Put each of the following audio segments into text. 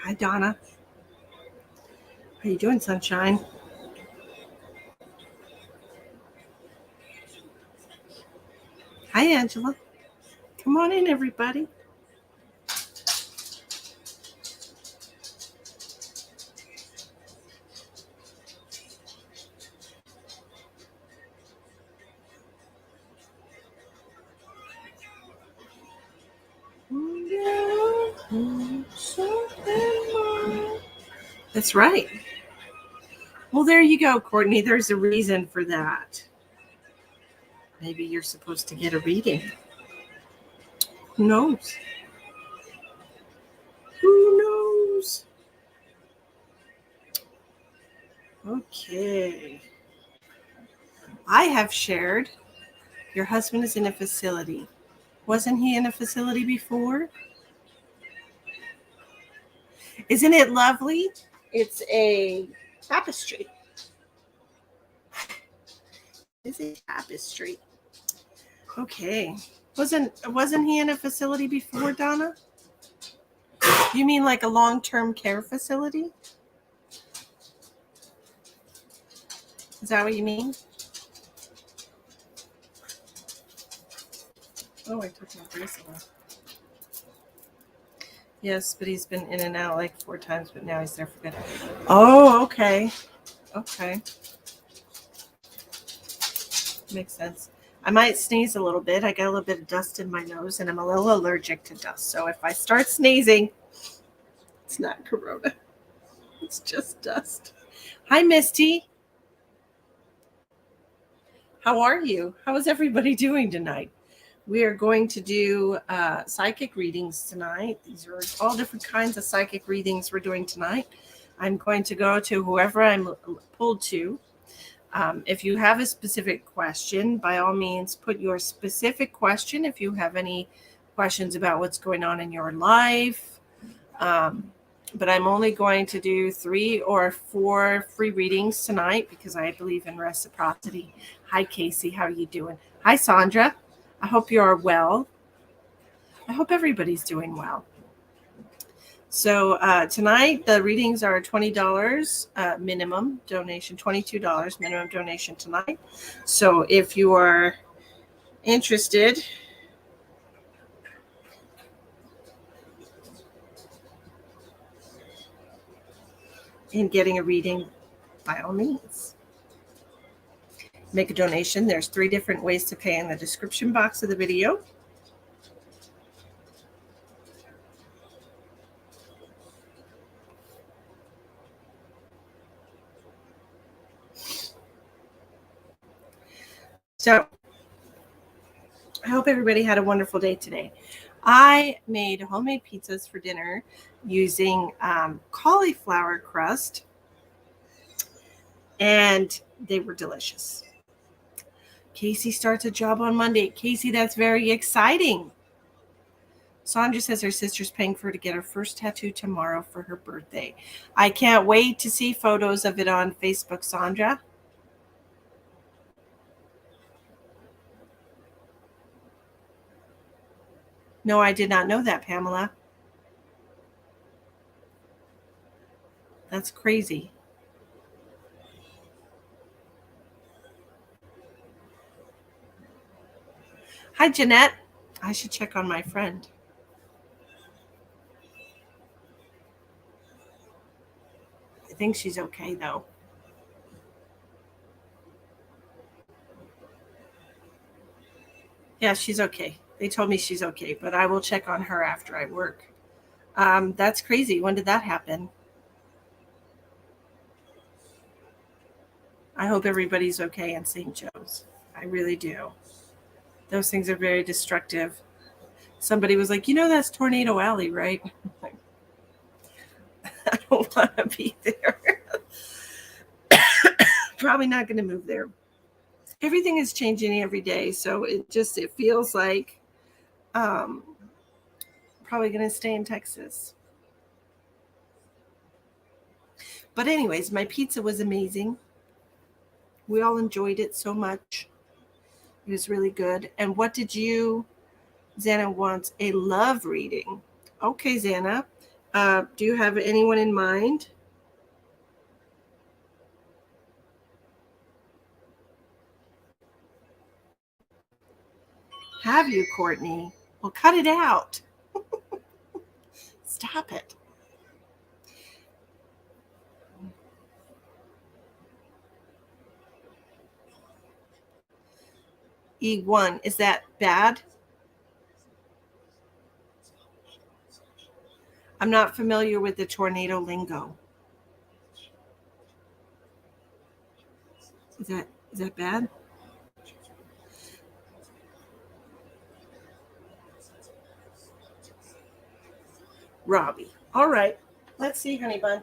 Hi, Donna. How you doing, sunshine? Hi, Angela. Come on in, everybody. That's right. Well, there you go, Courtney. There's a reason for that. Maybe you're supposed to get a reading. Who knows? Who knows? Okay. I have shared your husband is in a facility. Wasn't he in a facility before? Isn't it lovely? It's a tapestry. It's a tapestry. Okay. Wasn't he in a facility before, Donna? You mean like a long-term care facility? Is that what you mean? Oh, I took my bracelet off. Yes, but he's been in and out like 4 times, but now he's there for good. Oh, okay. Okay. Makes sense. I might sneeze a little bit. I got a little bit of dust in my nose, and I'm a little allergic to dust. So if I start sneezing, it's not corona. It's just dust. Hi, Misty. How are you? How is everybody doing tonight? We are going to do psychic readings tonight. These are all different kinds of psychic readings we're doing tonight. I'm going to go to whoever I'm pulled to. If you have a specific question, by all means, put your specific question. If you have any questions about what's going on in your life. But I'm only going to do 3 or 4 free readings tonight because I believe in reciprocity. Hi, Casey. How are you doing? Hi, Sandra. I hope you are well. I hope everybody's doing well. So tonight, the readings are $20 minimum donation, $22 minimum donation tonight. So if you are interested in getting a reading, by all means, make a donation. There's 3 different ways to pay in the description box of the video. So I hope everybody had a wonderful day today. I made homemade pizzas for dinner using cauliflower crust, and they were delicious. Casey starts a job on Monday. Casey, that's very exciting. Sandra says her sister's paying for her to get her first tattoo tomorrow for her birthday. I can't wait to see photos of it on Facebook, Sandra. No, I did not know that, Pamela. That's crazy. Hi, Jeanette. I should check on my friend. I think she's okay, though. Yeah, she's okay. They told me she's okay, but I will check on her after I work. That's crazy. When did that happen? I hope everybody's okay in St. Joe's. I really do. Those things are very destructive. Somebody was like, that's Tornado Alley, right? I don't want to be there. Probably not going to move there. Everything is changing every day, so it feels like probably going to stay in Texas. But anyways, my pizza was amazing. We all enjoyed it so much. It was really good. And what did you... Xana wants a love reading. Okay, Xana. Do you have anyone in mind? Have you, Courtney? Well, cut it out. Stop it. E1, is that bad? I'm not familiar with the tornado lingo. Is that bad? Robbie. All right. Let's see, honey bun.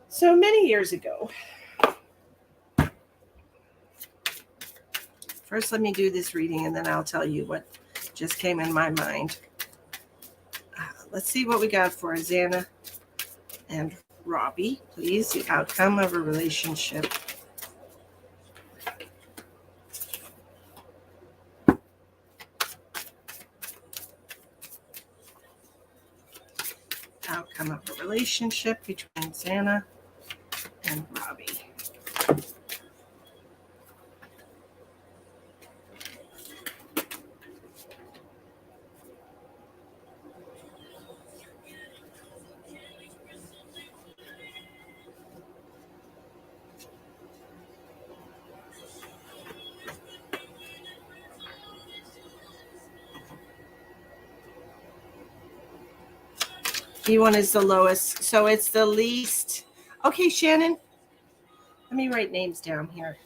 So many years ago. First, let me do this reading, and then I'll tell you what just came in my mind. Let's see what we got for Xana and Robbie. Please, the outcome of a relationship. Outcome of a relationship between Xana and Robbie. E1 is the lowest, so it's the least. Okay, Shannon, let me write names down here.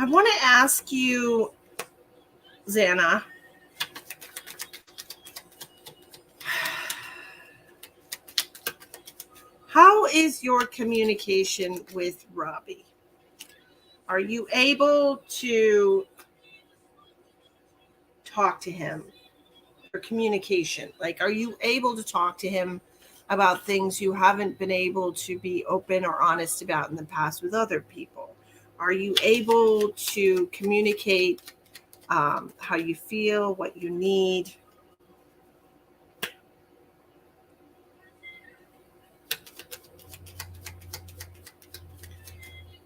I want to ask you, Xana, how is your communication with Robbie? Are you able to talk to him? Or communication? Like, are you able to talk to him about things you haven't been able to be open or honest about in the past with other people? Are you able to communicate how you feel, what you need?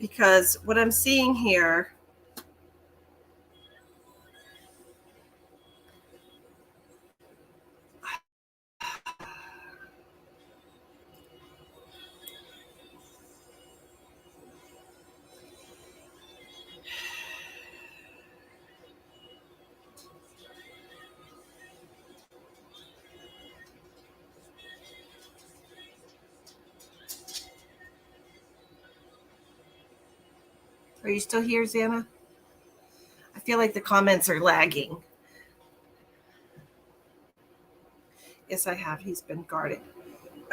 Because what I'm seeing here, are you still here, Xana? I feel like the comments are lagging. Yes, I have. He's been guarded.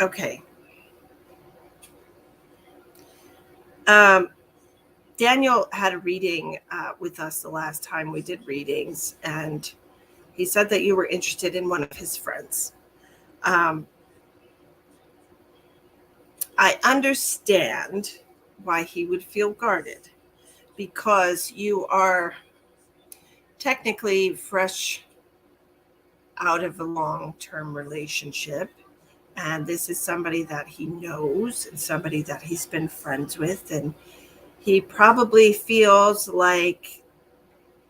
Okay. Daniel had a reading with us the last time we did readings, and he said that you were interested in one of his friends. I understand why he would feel guarded, because you are technically fresh out of a long-term relationship. And this is somebody that he knows and somebody that he's been friends with. And he probably feels like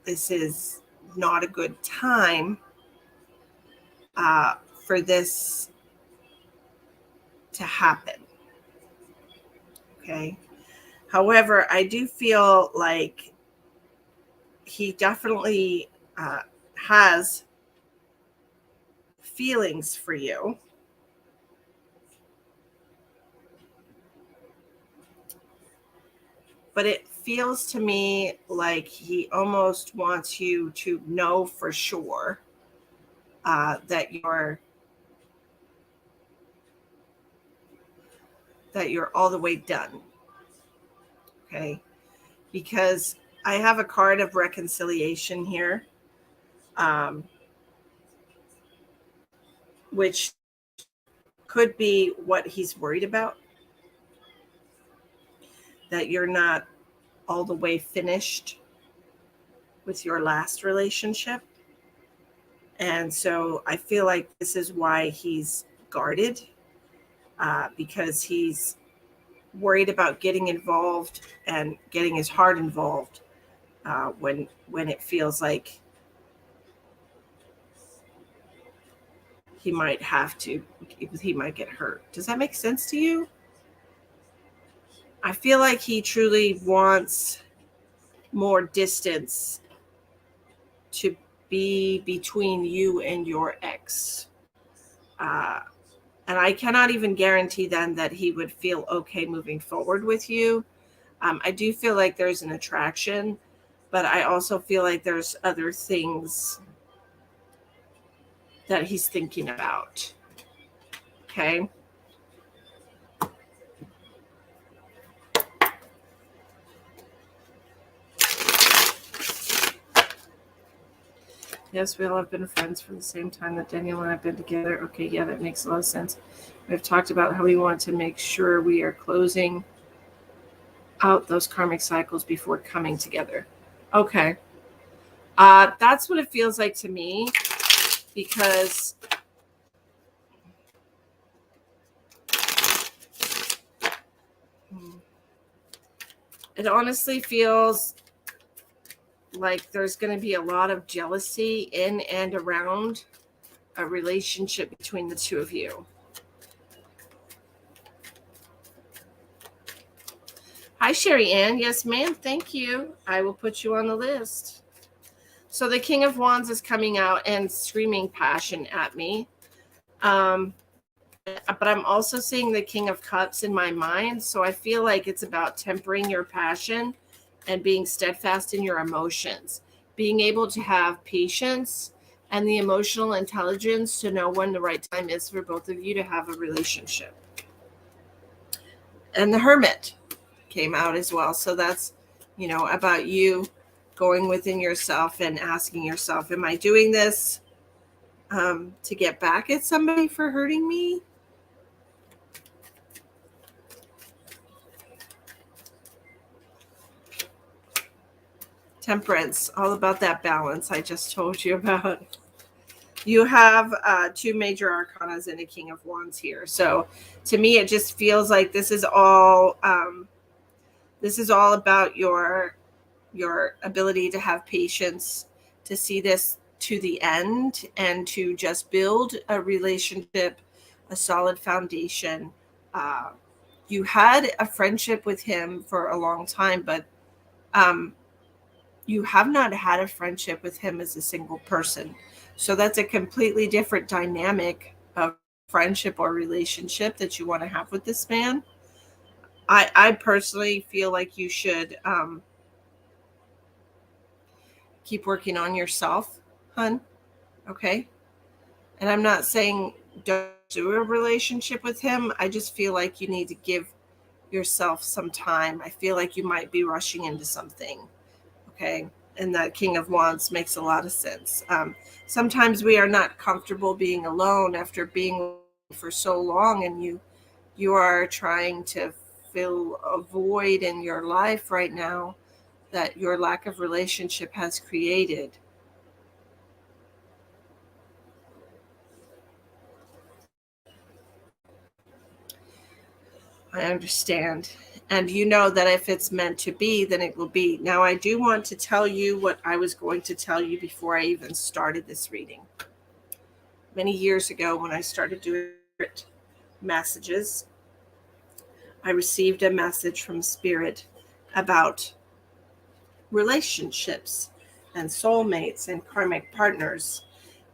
this is not a good time for this to happen. Okay. However, I do feel like he definitely has feelings for you. But it feels to me like he almost wants you to know for sure that you're all the way done. Okay. Because I have a card of reconciliation here, which could be what he's worried about, that you're not all the way finished with your last relationship. And so I feel like this is why he's guarded, because he's worried about getting involved and getting his heart involved when it feels like he might get hurt. Does that make sense to you? I feel like he truly wants more distance to be between you and your ex. And I cannot even guarantee then that he would feel okay moving forward with you. I do feel like there's an attraction, but I also feel like there's other things that he's thinking about. Okay. Yes, we all have been friends for the same time that Daniel and I have been together. Okay, yeah, that makes a lot of sense. We've talked about how we want to make sure we are closing out those karmic cycles before coming together. Okay. That's what it feels like to me, because it honestly feels like there's going to be a lot of jealousy in and around a relationship between the two of you. Hi, Sherry Ann. Yes, ma'am. Thank you. I will put you on the list. So the King of Wands is coming out and screaming passion at me. But I'm also seeing the King of Cups in my mind. So I feel like it's about tempering your passion and being steadfast in your emotions, being able to have patience and the emotional intelligence to know when the right time is for both of you to have a relationship. And the Hermit came out as well. So that's, about you going within yourself and asking yourself, am I doing this to get back at somebody for hurting me? Temperance, all about that balance I just told you about. You have two major arcanas and a King of Wands here. So to me, it just feels like this is all about your ability to have patience, to see this to the end, and to just build a relationship, a solid foundation. You had a friendship with him for a long time, but you have not had a friendship with him as a single person. So that's a completely different dynamic of friendship or relationship that you want to have with this man. I personally feel like you should keep working on yourself, hun. Okay. And I'm not saying don't do a relationship with him. I just feel like you need to give yourself some time. I feel like you might be rushing into something. Okay. And that King of Wands makes a lot of sense. Sometimes we are not comfortable being alone after being for so long, and you You are trying to fill a void in your life right now that your lack of relationship has created. I understand. And you know that if it's meant to be, then it will be. Now, I do want to tell you what I was going to tell you before I even started this reading. Many years ago, when I started doing messages, I received a message from Spirit about relationships and soulmates and karmic partners.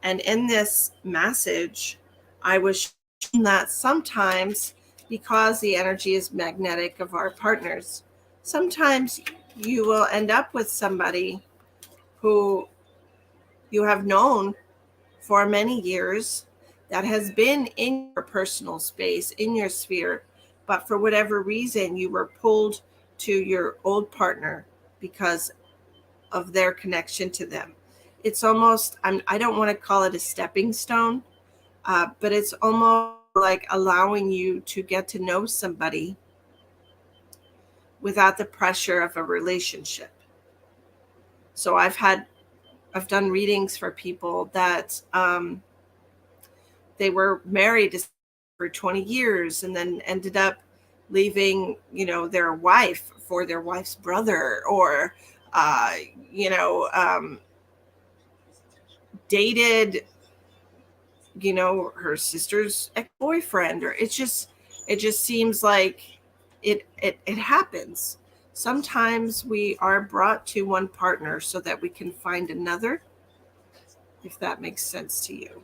And in this message, I was shown that sometimes, because the energy is magnetic of our partners, sometimes you will end up with somebody who you have known for many years that has been in your personal space, in your sphere, but for whatever reason, you were pulled to your old partner because of their connection to them. It's almost, I don't want to call it a stepping stone, but it's almost like allowing you to get to know somebody without the pressure of a relationship. So I've done readings for people that they were married for 20 years and then ended up leaving, their wife for their wife's brother, or, uh, you know, um, dated, her sister's ex-boyfriend, or it just seems like it happens. Sometimes we are brought to one partner so that we can find another, if that makes sense to you.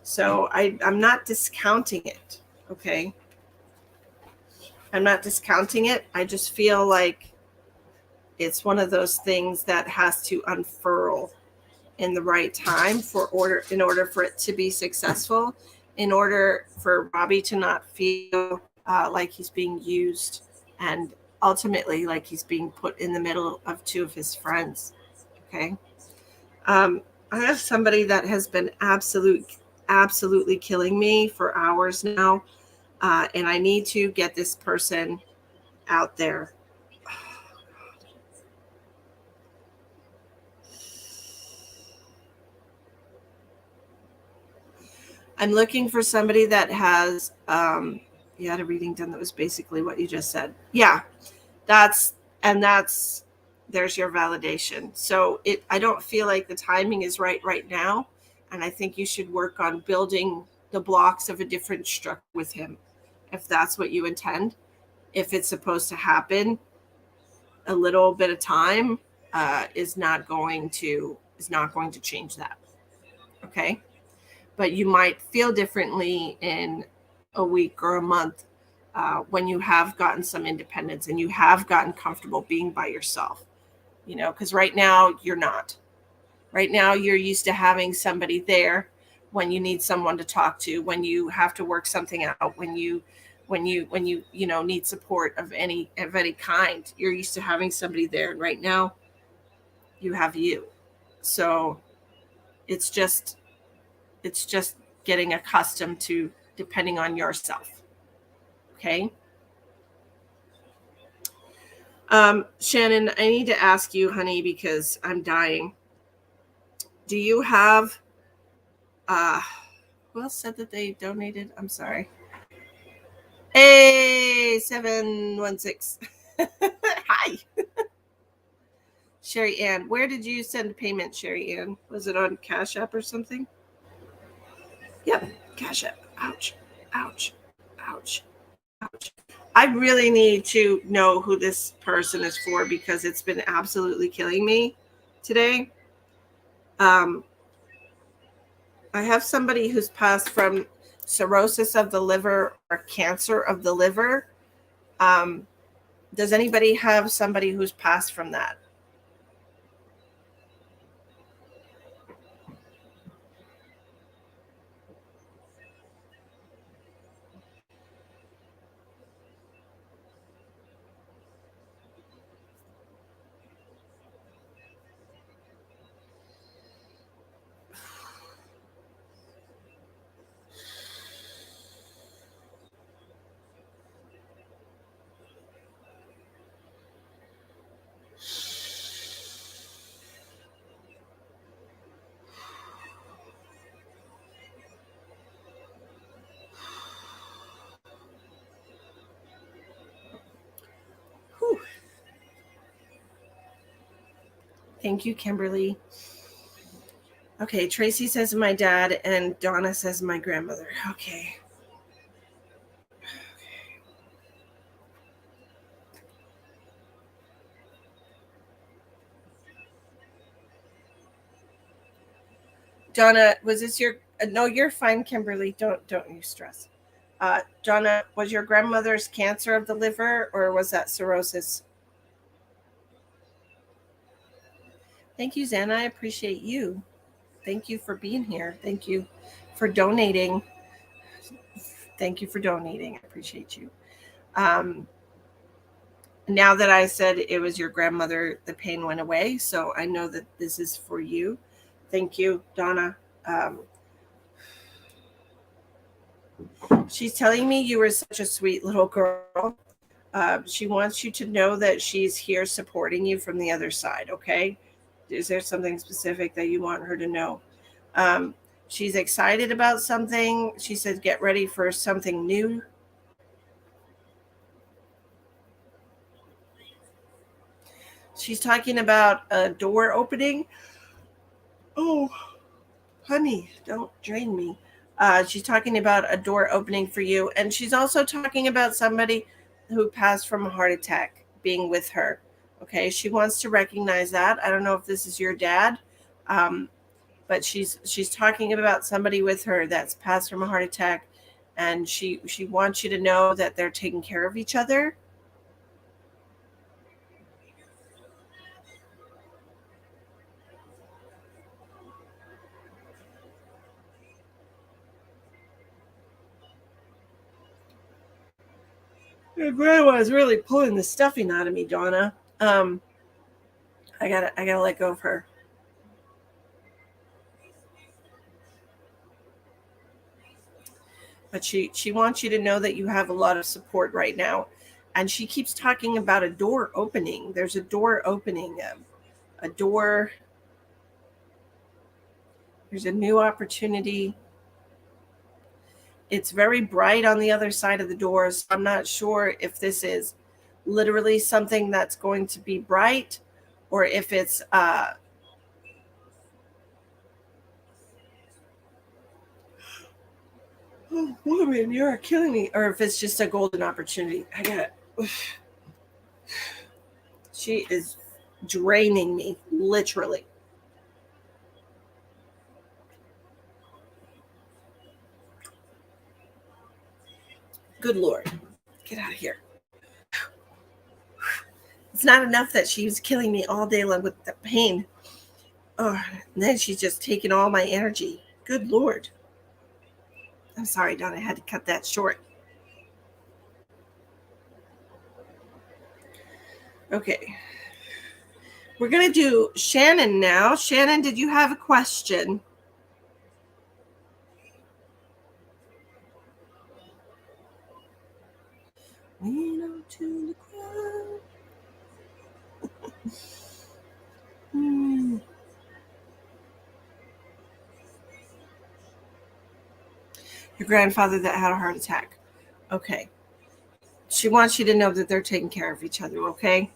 So I'm not discounting it, okay? I'm not discounting it. I just feel like it's one of those things that has to unfurl in the right time in order for it to be successful, in order for Robbie to not feel like he's being used, and ultimately like he's being put in the middle of two of his friends. Okay. I have somebody that has been absolutely killing me for hours now, and I need to get this person out there. I'm looking for somebody that has, you had a reading done that was basically what you just said. Yeah, that's, and that's, there's your validation. So I don't feel like the timing is right now. And I think you should work on building the blocks of a different structure with him, if that's what you intend. If it's supposed to happen, a little bit of time is not going to change that. Okay. But you might feel differently in a week or a month when you have gotten some independence and you have gotten comfortable being by yourself, because right now you're not. Right now you're used to having somebody there when you need someone to talk to, when you have to work something out, when you need support of any kind. You're used to having somebody there, and right now you have you. So it's just getting accustomed to depending on yourself. Okay. Shannon, I need to ask you, honey, because I'm dying. Do you have, who else said that they donated? I'm sorry. Hey, 716. Hi. Sherry Ann, where did you send payment, Sherry Ann? Was it on Cash App or something? Yep, Cash App. Ouch, ouch, ouch, ouch. I really need to know who this person is for, because it's been absolutely killing me today. I have somebody who's passed from cirrhosis of the liver or cancer of the liver. Does anybody have somebody who's passed from that? Thank you, Kimberly. Okay, Tracy says my dad, and Donna says my grandmother. Okay. Donna, was this your? No, you're fine, Kimberly. Don't you stress. Donna, was your grandmother's cancer of the liver, or was that cirrhosis? Thank you, Zana. I appreciate you. Thank you for being here. Thank you for donating. Thank you for donating. I appreciate you. Now that I said it was your grandmother, the pain went away. So I know that this is for you. Thank you, Donna. She's telling me you were such a sweet little girl. She wants you to know that she's here supporting you from the other side. Okay. Is there something specific that you want her to know? She's excited about something. She said, get ready for something new. She's talking about a door opening. Oh, honey, don't drain me. She's talking about a door opening for you. And she's also talking about somebody who passed from a heart attack being with her. Okay, she wants to recognize that. I don't know if this is your dad, but she's talking about somebody with her that's passed from a heart attack, and she wants you to know that they're taking care of each other. Your grandma's really pulling the stuffing out of me, Donna. I gotta let go of her. But she wants you to know that you have a lot of support right now, and she keeps talking about a door opening. There's a door opening, a door. There's a new opportunity. It's very bright on the other side of the door, so I'm not sure if this is literally something that's going to be bright, or if it's oh woman, you're killing me, or if it's just a golden opportunity. I got it. She is draining me, literally. Good Lord, get out of here. It's not enough that she was killing me all day long with the pain. Oh, and then she's just taking all my energy. Good Lord. I'm sorry, Don. I had to cut that short. Okay. We're going to do Shannon now. Shannon, did you have a question? Lean onto the ground. Your grandfather that had a heart attack. Okay. She wants you to know that they're taking care of each other, okay?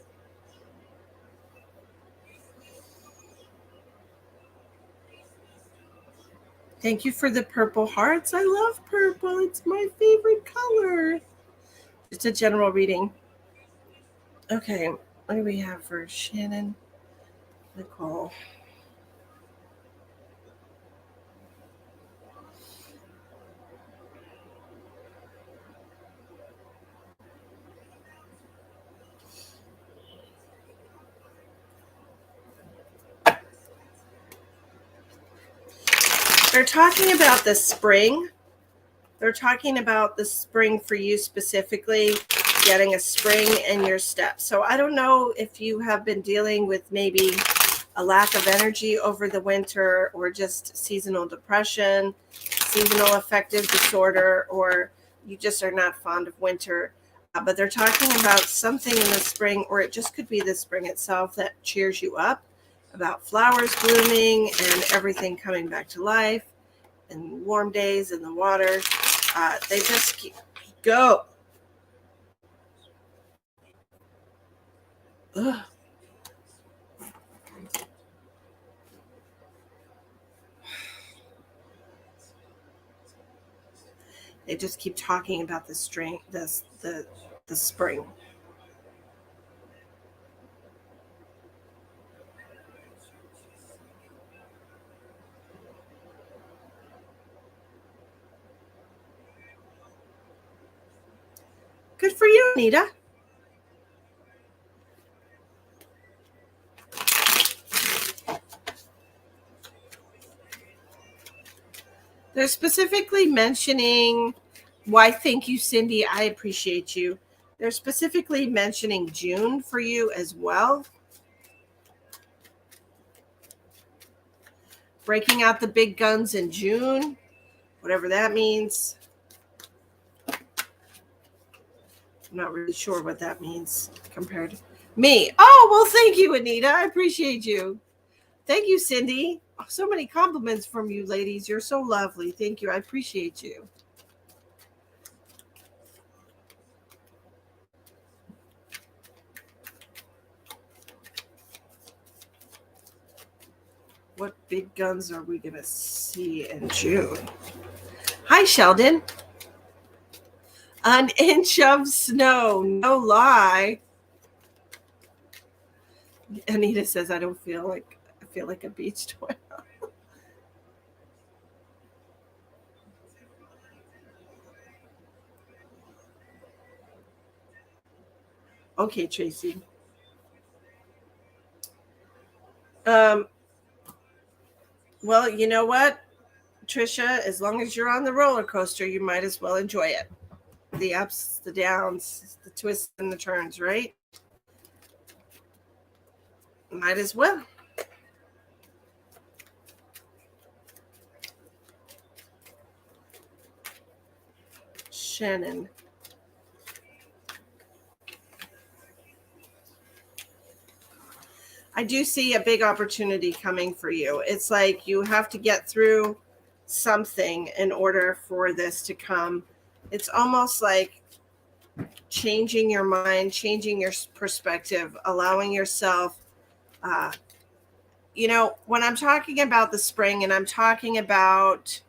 Thank you for the purple hearts. I love purple. It's my favorite color. It's a general reading. Okay, what do we have for Shannon? Nicole. They're talking about the spring. They're talking about the spring for you specifically, getting a spring in your step. So I don't know if you have been dealing with maybe a lack of energy over the winter, or just seasonal depression, seasonal affective disorder, or you just are not fond of winter. But they're talking about something in the spring, or it just could be the spring itself, that cheers you up, about flowers blooming and everything coming back to life, and warm days in the water. They just keep go. Ugh. They just keep talking about the spring. Good for you, Anita. They're specifically mentioning, why thank you, Cindy. I appreciate you. They're specifically mentioning June for you as well. Breaking out the big guns in June, whatever that means. I'm not really sure what that means compared to me. Oh, well, thank you, Anita. I appreciate you. Thank you, Cindy. Oh, so many compliments from you ladies. You're so lovely. Thank you. I appreciate you. What big guns are we going to see in June? Hi, Sheldon. An inch of snow. No lie. Anita says, I feel like a beach toy. Okay, Tracy. Well, you know what, Trisha? As long as you're on the roller coaster, you might as well enjoy it. The ups, the downs, the twists and the turns, right? Might as well. Shannon. I do see a big opportunity coming for you. It's like you have to get through something in order for this to come. It's almost like changing your mind, changing your perspective, allowing yourself, when I'm talking about the spring and I'm talking about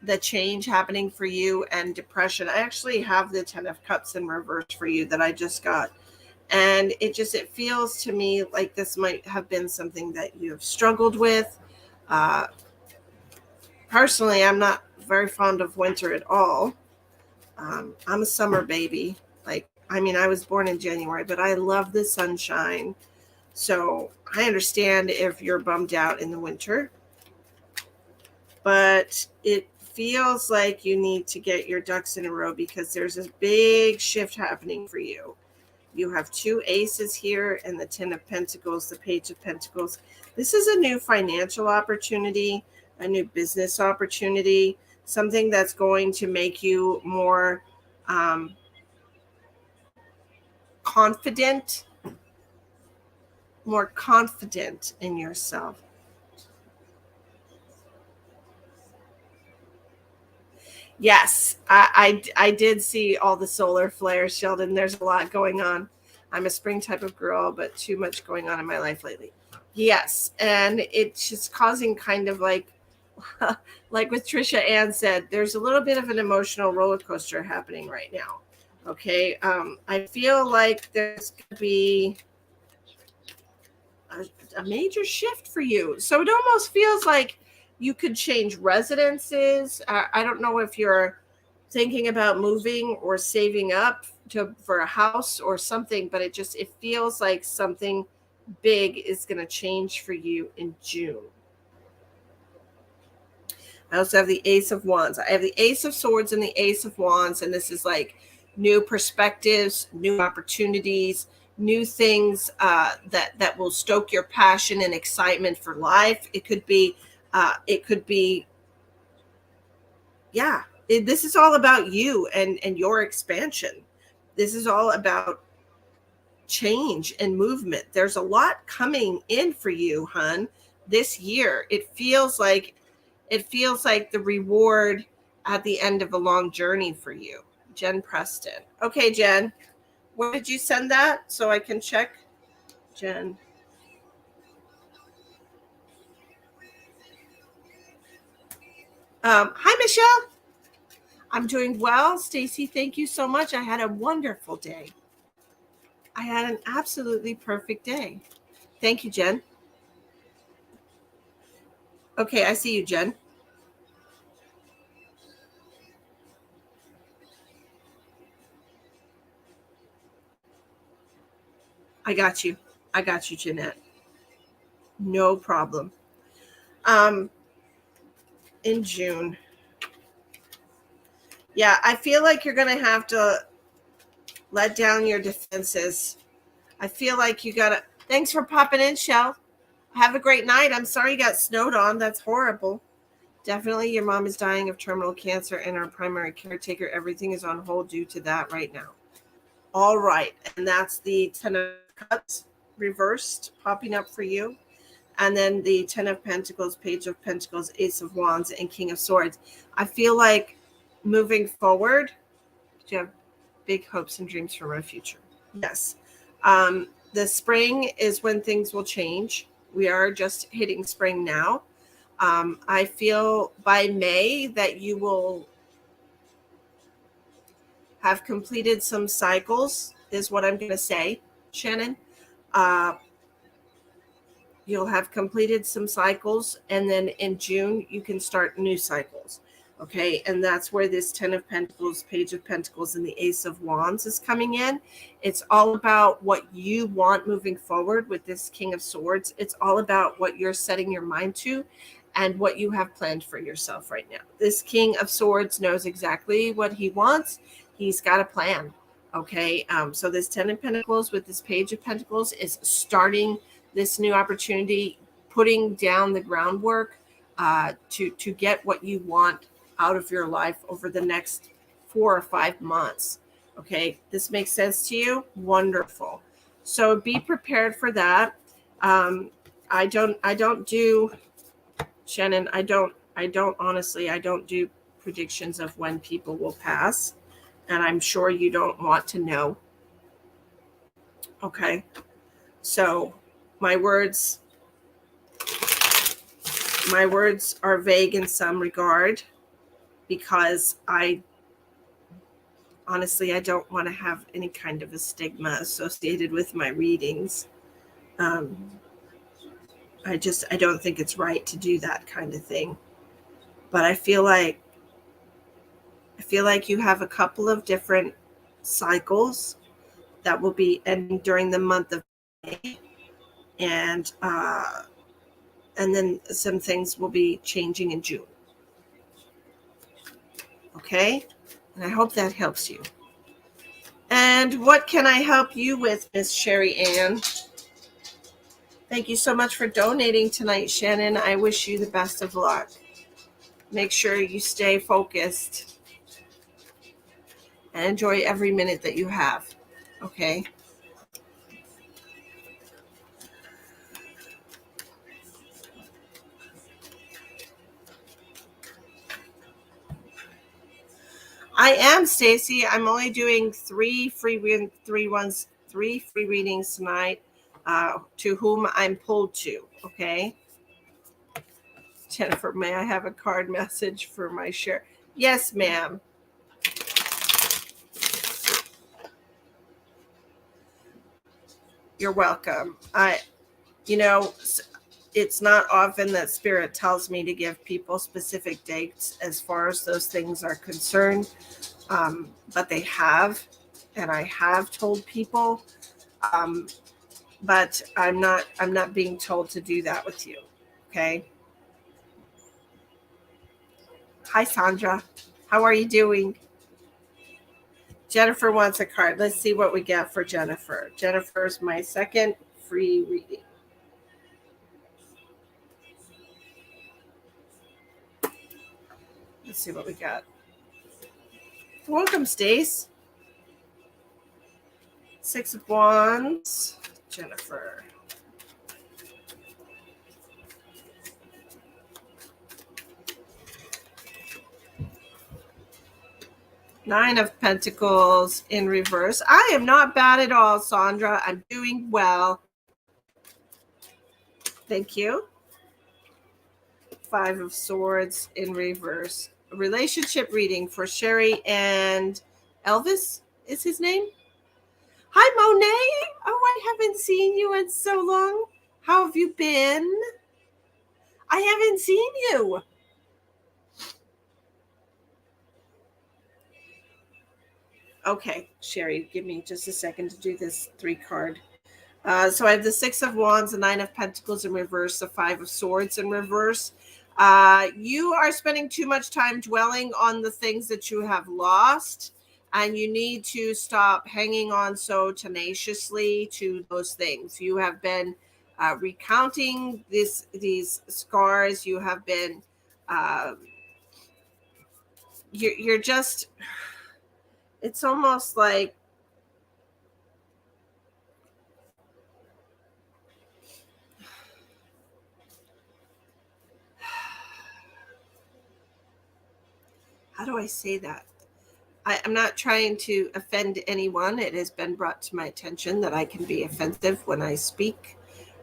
the change happening for you and depression, I actually have the 10 of Cups in reverse for you that I just got. And it feels to me like this might have been something that you have struggled with. Personally, I'm not very fond of winter at all. I'm a summer baby. I was born in January, but I love the sunshine. So I understand if you're bummed out in the winter. But it feels like you need to get your ducks in a row because there's a big shift happening for you. You have 2 aces here and the 10 of Pentacles, the Page of Pentacles. This is a new financial opportunity, a new business opportunity, something that's going to make you more confident in yourself. Yes, I did see all the solar flares, Sheldon. There's a lot going on. I'm a spring type of girl, but too much going on in my life lately. Yes, and it's just causing kind of like with Trisha Ann said, there's a little bit of an emotional roller coaster happening right now. Okay, I feel like there's going to be a major shift for you. So it almost feels like you could change residences. I don't know if you're thinking about moving or saving up for a house or something, but it feels like something big is going to change for you in June. I also have the Ace of Wands. I have the Ace of Swords and the Ace of Wands, and this is like new perspectives, new opportunities, new things that will stoke your passion and excitement for life. It could be, this is all about you and your expansion. This is all about change and movement. There's a lot coming in for you, hun, this year. It feels like the reward at the end of a long journey for you. Jen Preston. Okay, Jen, where did you send that so I can check? Jen. Hi, Michelle. I'm doing well, Stacy. Thank you so much. I had a wonderful day. I had an absolutely perfect day. Thank you, Jen. Okay, I see you, Jen. I got you. I got you, Jeanette. No problem. In June. Yeah, I feel like you're going to have to let down your defenses. I feel like you got to. Thanks for popping in, Shell. Have a great night. I'm sorry you got snowed on. That's horrible. Definitely your mom is dying of terminal cancer and our primary caretaker. Everything is on hold due to that right now. All right. And that's the 10 of Cups reversed popping up for you. And then the 10 of Pentacles, Page of Pentacles, Ace of Wands, and King of Swords. I feel like moving forward, you have big hopes and dreams for my future. Yes. The spring is when things will change. We are just hitting spring now. I feel by May that you will have completed some cycles, is what I'm going to say, Shannon. You'll have completed some cycles, and then in June, you can start new cycles. Okay, and that's where this 10 of Pentacles, Page of Pentacles, and the Ace of Wands is coming in. It's all about what you want moving forward with this King of Swords. It's all about what you're setting your mind to and what you have planned for yourself right now. This King of Swords knows exactly what he wants. He's got a plan. Okay, so this 10 of Pentacles with this Page of Pentacles is starting this new opportunity, putting down the groundwork to get what you want out of your life over the next 4 or 5 months. Okay, this makes sense to you? Wonderful. So be prepared for that. I don't do, Shannon, I don't honestly, I don't do predictions of when people will pass. And I'm sure you don't want to know. Okay, so my words are vague in some regard because I honestly, I don't want to have any kind of a stigma associated with my readings. I don't think it's right to do that kind of thing. But I feel like you have a couple of different cycles that will be ending during the month of May, and then some things will be changing in June. Okay, and I hope that helps you. And what can I help you with, Miss Sherry Ann? Thank you so much for donating tonight, Shannon. I wish you the best of luck. Make sure you stay focused and enjoy every minute that you have. Okay? I am, Stacy. I'm only doing three free readings tonight, to whom I'm pulled to. Okay? Jennifer, may I have a card message for my share? Yes, ma'am. You're welcome. It's not often that Spirit tells me to give people specific dates as far as those things are concerned, but they have, and I have told people, but I'm not being told to do that with you. Okay. Hi, Sandra. How are you doing? Jennifer wants a card. Let's see what we get for Jennifer. Jennifer's my second free reading. Let's see what we got. Welcome, Stace. 6 of Wands, Jennifer. Nine of Pentacles in reverse. I am not bad at all, Sandra. I'm doing well. Thank you. 5 of Swords in reverse. relationship reading for Sherry and Elvis is his name. Hi, Monet. Oh, I haven't seen you in so long. How have you been? I haven't seen you. Okay, Sherry, give me just a second to do this 3-card. So I have the 6 of Wands, the 9 of Pentacles in reverse, the 5 of Swords in reverse. You are spending too much time dwelling on the things that you have lost, and you need to stop hanging on so tenaciously to those things. You have been recounting these scars. You have been, you're just, it's almost like, how do I say that? I'm not trying to offend anyone. It has been brought to my attention that I can be offensive when I speak.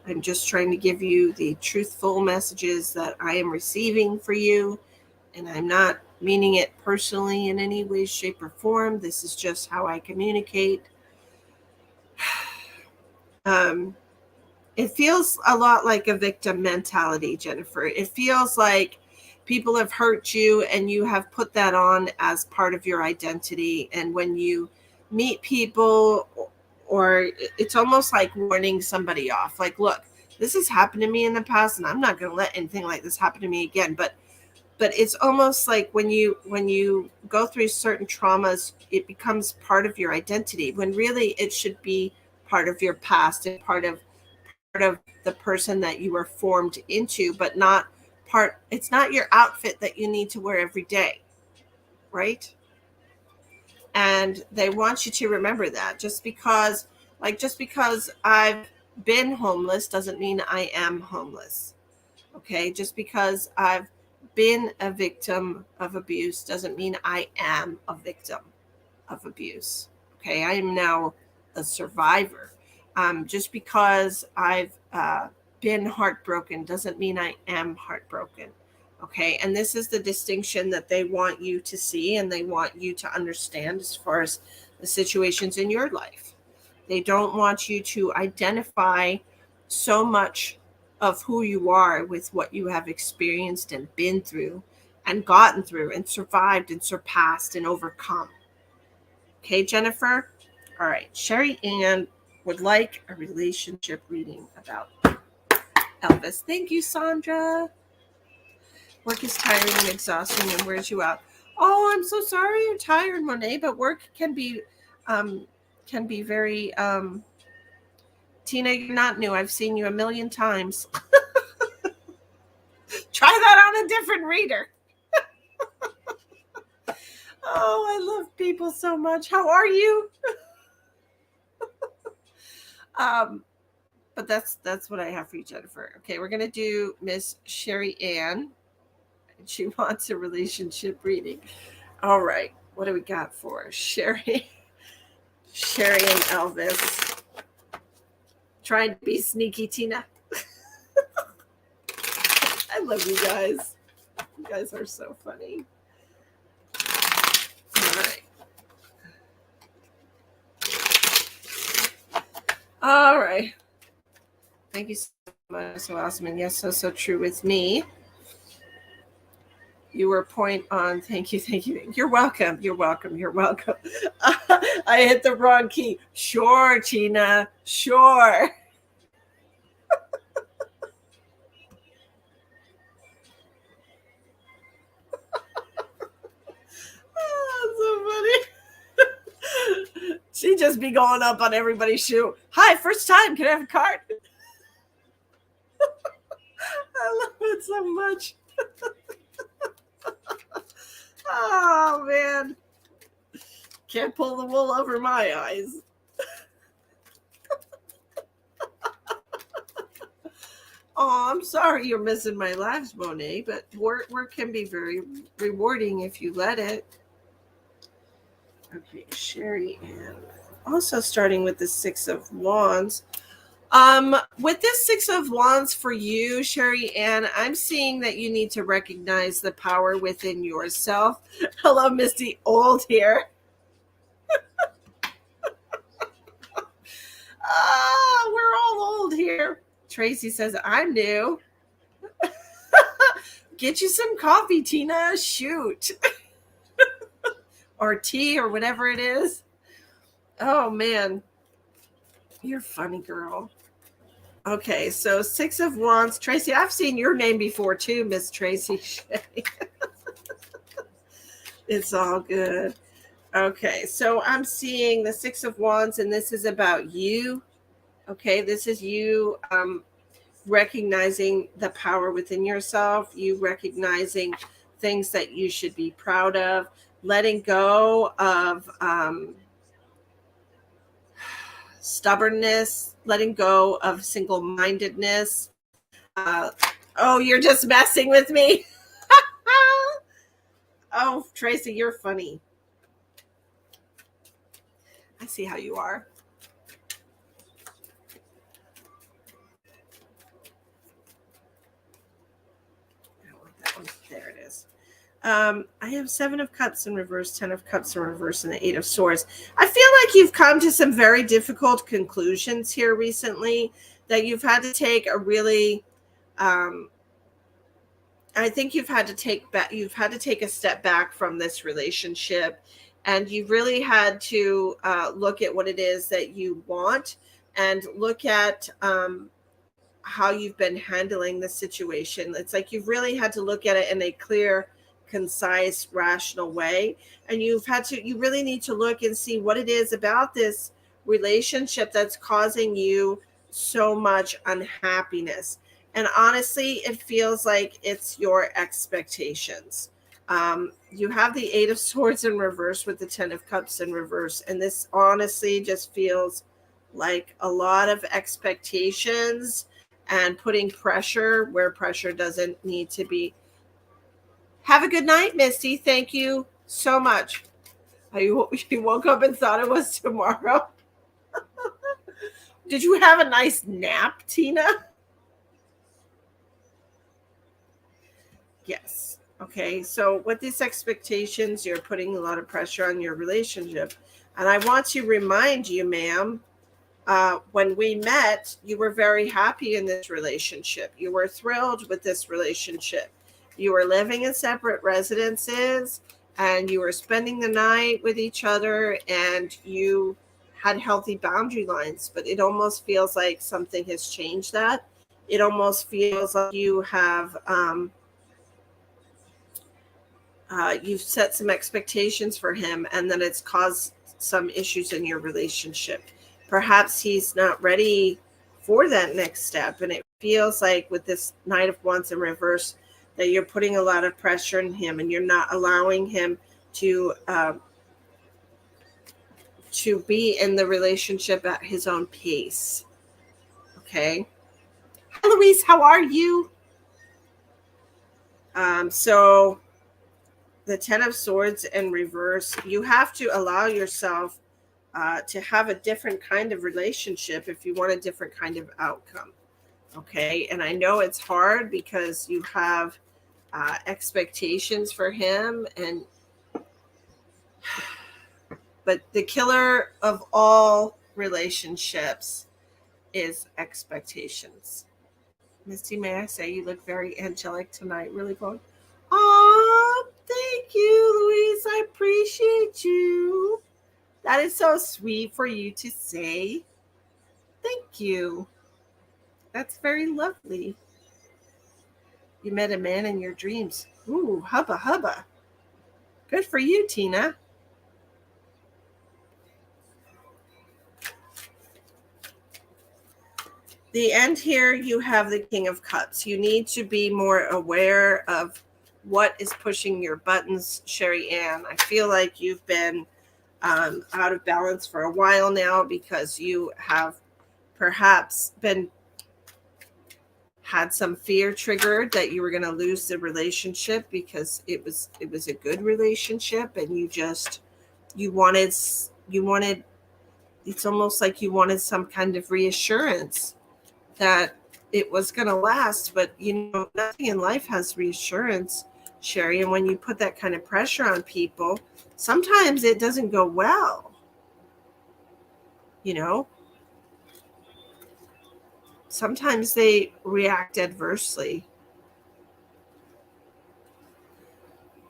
I'm just trying to give you the truthful messages that I am receiving for you. And I'm not meaning it personally in any way, shape, or form. This is just how I communicate. It feels a lot like a victim mentality, Jennifer. It feels like people have hurt you and you have put that on as part of your identity. And when you meet people, or it's almost like warning somebody off, like, look, this has happened to me in the past and I'm not going to let anything like this happen to me again. But it's almost like when you go through certain traumas, it becomes part of your identity, when really it should be part of your past and part of the person that you were formed into, but not part. It's not your outfit that you need to wear every day, right? And they want you to remember that. Just because I've been homeless doesn't mean I am homeless. Okay, just because I've been a victim of abuse doesn't mean I am a victim of abuse. Okay, I am now a survivor. Just because I've been heartbroken doesn't mean I am heartbroken. Okay, and this is the distinction that they want you to see and they want you to understand as far as the situations in your life. They don't want you to identify so much of who you are with what you have experienced and been through and gotten through and survived and surpassed and overcome. Okay, Jennifer? All right, Sherry Ann would like a relationship reading about Elvis. Thank you, Sandra. Work is tiring and exhausting and wears you out. Oh, I'm so sorry you're tired, Monet, but work can be very Tina, you're not new. I've seen you a million times. Try that on a different reader. Oh, I love people so much. How are you? But that's what I have for you, Jennifer. Okay, we're gonna do Miss Sherry Ann. She wants a relationship reading. All right, what do we got for Sherry? Sherry and Elvis. Trying to be sneaky, Tina. I love you guys. You guys are so funny. All right. All right. Thank you so much. So awesome. And yes, so true with me. You were point on. Thank you. You're welcome. I hit the wrong key. Sure, Tina. Sure. Oh, so funny. She just be going up on everybody's shoe. Hi, first time. Can I have a card? I love it so much. Oh, man. Can't pull the wool over my eyes. Oh, I'm sorry you're missing my lives, Monet, but work can be very rewarding if you let it. Okay, Sherry Ann. Also starting with the 6 of Wands. With this Six of Wands for you, Sherry Ann, I'm seeing that you need to recognize the power within yourself. Hello, Misty Old here. We're all old here. Tracy says, I'm new. Get you some coffee, Tina. Shoot. Or tea or whatever it is. Oh, man. You're funny, girl. Okay, so Six of Wands. Tracy, I've seen your name before too, Miss Tracy Shay. It's all good. Okay, so I'm seeing the Six of Wands, and this is about you. Okay, this is you recognizing the power within yourself, you recognizing things that you should be proud of, letting go of stubbornness, letting go of single-mindedness. Oh, you're just messing with me. Oh, Tracy, you're funny. I see how you are. I don't like that one. There it is. I have Seven of Cups in reverse, 10 of Cups in reverse, and the Eight of Swords. I feel like you've come to some very difficult conclusions here recently, that you've had to take a really, I think you've had to take a step back from this relationship, and you've really had to look at what it is that you want, and look at how you've been handling the situation. It's like you've really had to look at it in a clear, concise, rational way, and you really need to look and see what it is about this relationship that's causing you so much unhappiness. And honestly, it feels like it's your expectations. You have the Eight of Swords in reverse with the 10 of Cups in reverse, and this honestly just feels like a lot of expectations and putting pressure where pressure doesn't need to be. Have a good night, Misty. Thank you so much. You woke up and thought it was tomorrow. Did you have a nice nap, Tina? Yes. Okay. So with these expectations, you're putting a lot of pressure on your relationship. And I want to remind you, ma'am, when we met, you were very happy in this relationship. You were thrilled with this relationship. You were living in separate residences, and you were spending the night with each other, and you had healthy boundary lines. But it almost feels like something has changed that. It almost feels like you have you've set some expectations for him, and then it's caused some issues in your relationship. Perhaps he's not ready for that next step, and it feels like with this Knight of Wands in reverse that you're putting a lot of pressure on him, and you're not allowing him to be in the relationship at his own pace. Okay. Hi, Louise. How are you? So the 10 of Swords in reverse, you have to allow yourself to have a different kind of relationship if you want a different kind of outcome. Okay. And I know it's hard because you have expectations for him, but the killer of all relationships is expectations. Misty, may I say you look very angelic tonight? Really going, oh, thank you, Louise. I appreciate you. That is so sweet for you to say. Thank you. That's very lovely. You met a man in your dreams. Ooh, hubba hubba. Good for you, Tina. The end here, you have the King of Cups. You need to be more aware of what is pushing your buttons, Sherry Ann. I feel like you've been out of balance for a while now because you have perhaps had some fear triggered that you were going to lose the relationship because it was a good relationship, and you wanted it's almost like you wanted some kind of reassurance. that it was going to last, but nothing in life has reassurance, Sherry. And when you put that kind of pressure on people, sometimes it doesn't go well. Sometimes they react adversely.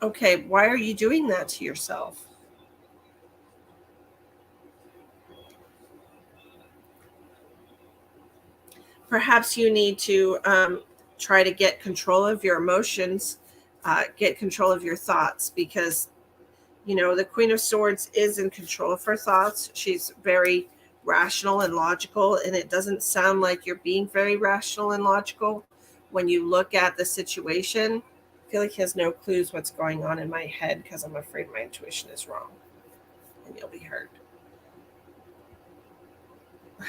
Okay, why are you doing that to yourself? Perhaps you need to try to get control of your emotions, get control of your thoughts, because the Queen of Swords is in control of her thoughts. She's very rational and logical, and it doesn't sound like you're being very rational and logical when you look at the situation. I feel like he has no clues what's going on in my head because I'm afraid my intuition is wrong and you'll be hurt.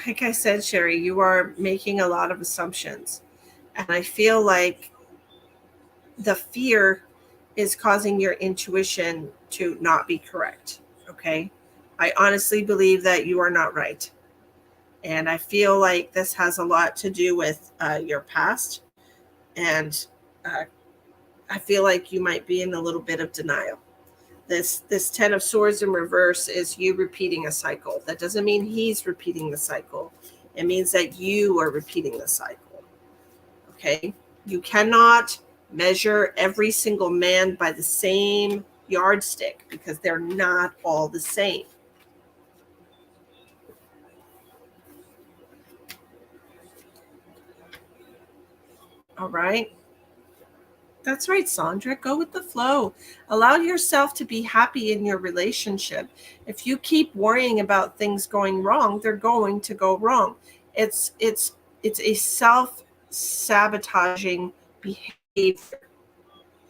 Like I said, Sherry, you are making a lot of assumptions, and I feel like the fear is causing your intuition to not be correct. Okay. I honestly believe that you are not right. And I feel like this has a lot to do with your past. And I feel like you might be in a little bit of denial. This 10 of Swords in reverse is you repeating a cycle. That doesn't mean he's repeating the cycle. It means that you are repeating the cycle. Okay. You cannot measure every single man by the same yardstick because they're not all the same. All right. That's right, Sandra. Go with the flow. Allow yourself to be happy in your relationship. If you keep worrying about things going wrong, they're going to go wrong. It's a self-sabotaging behavior.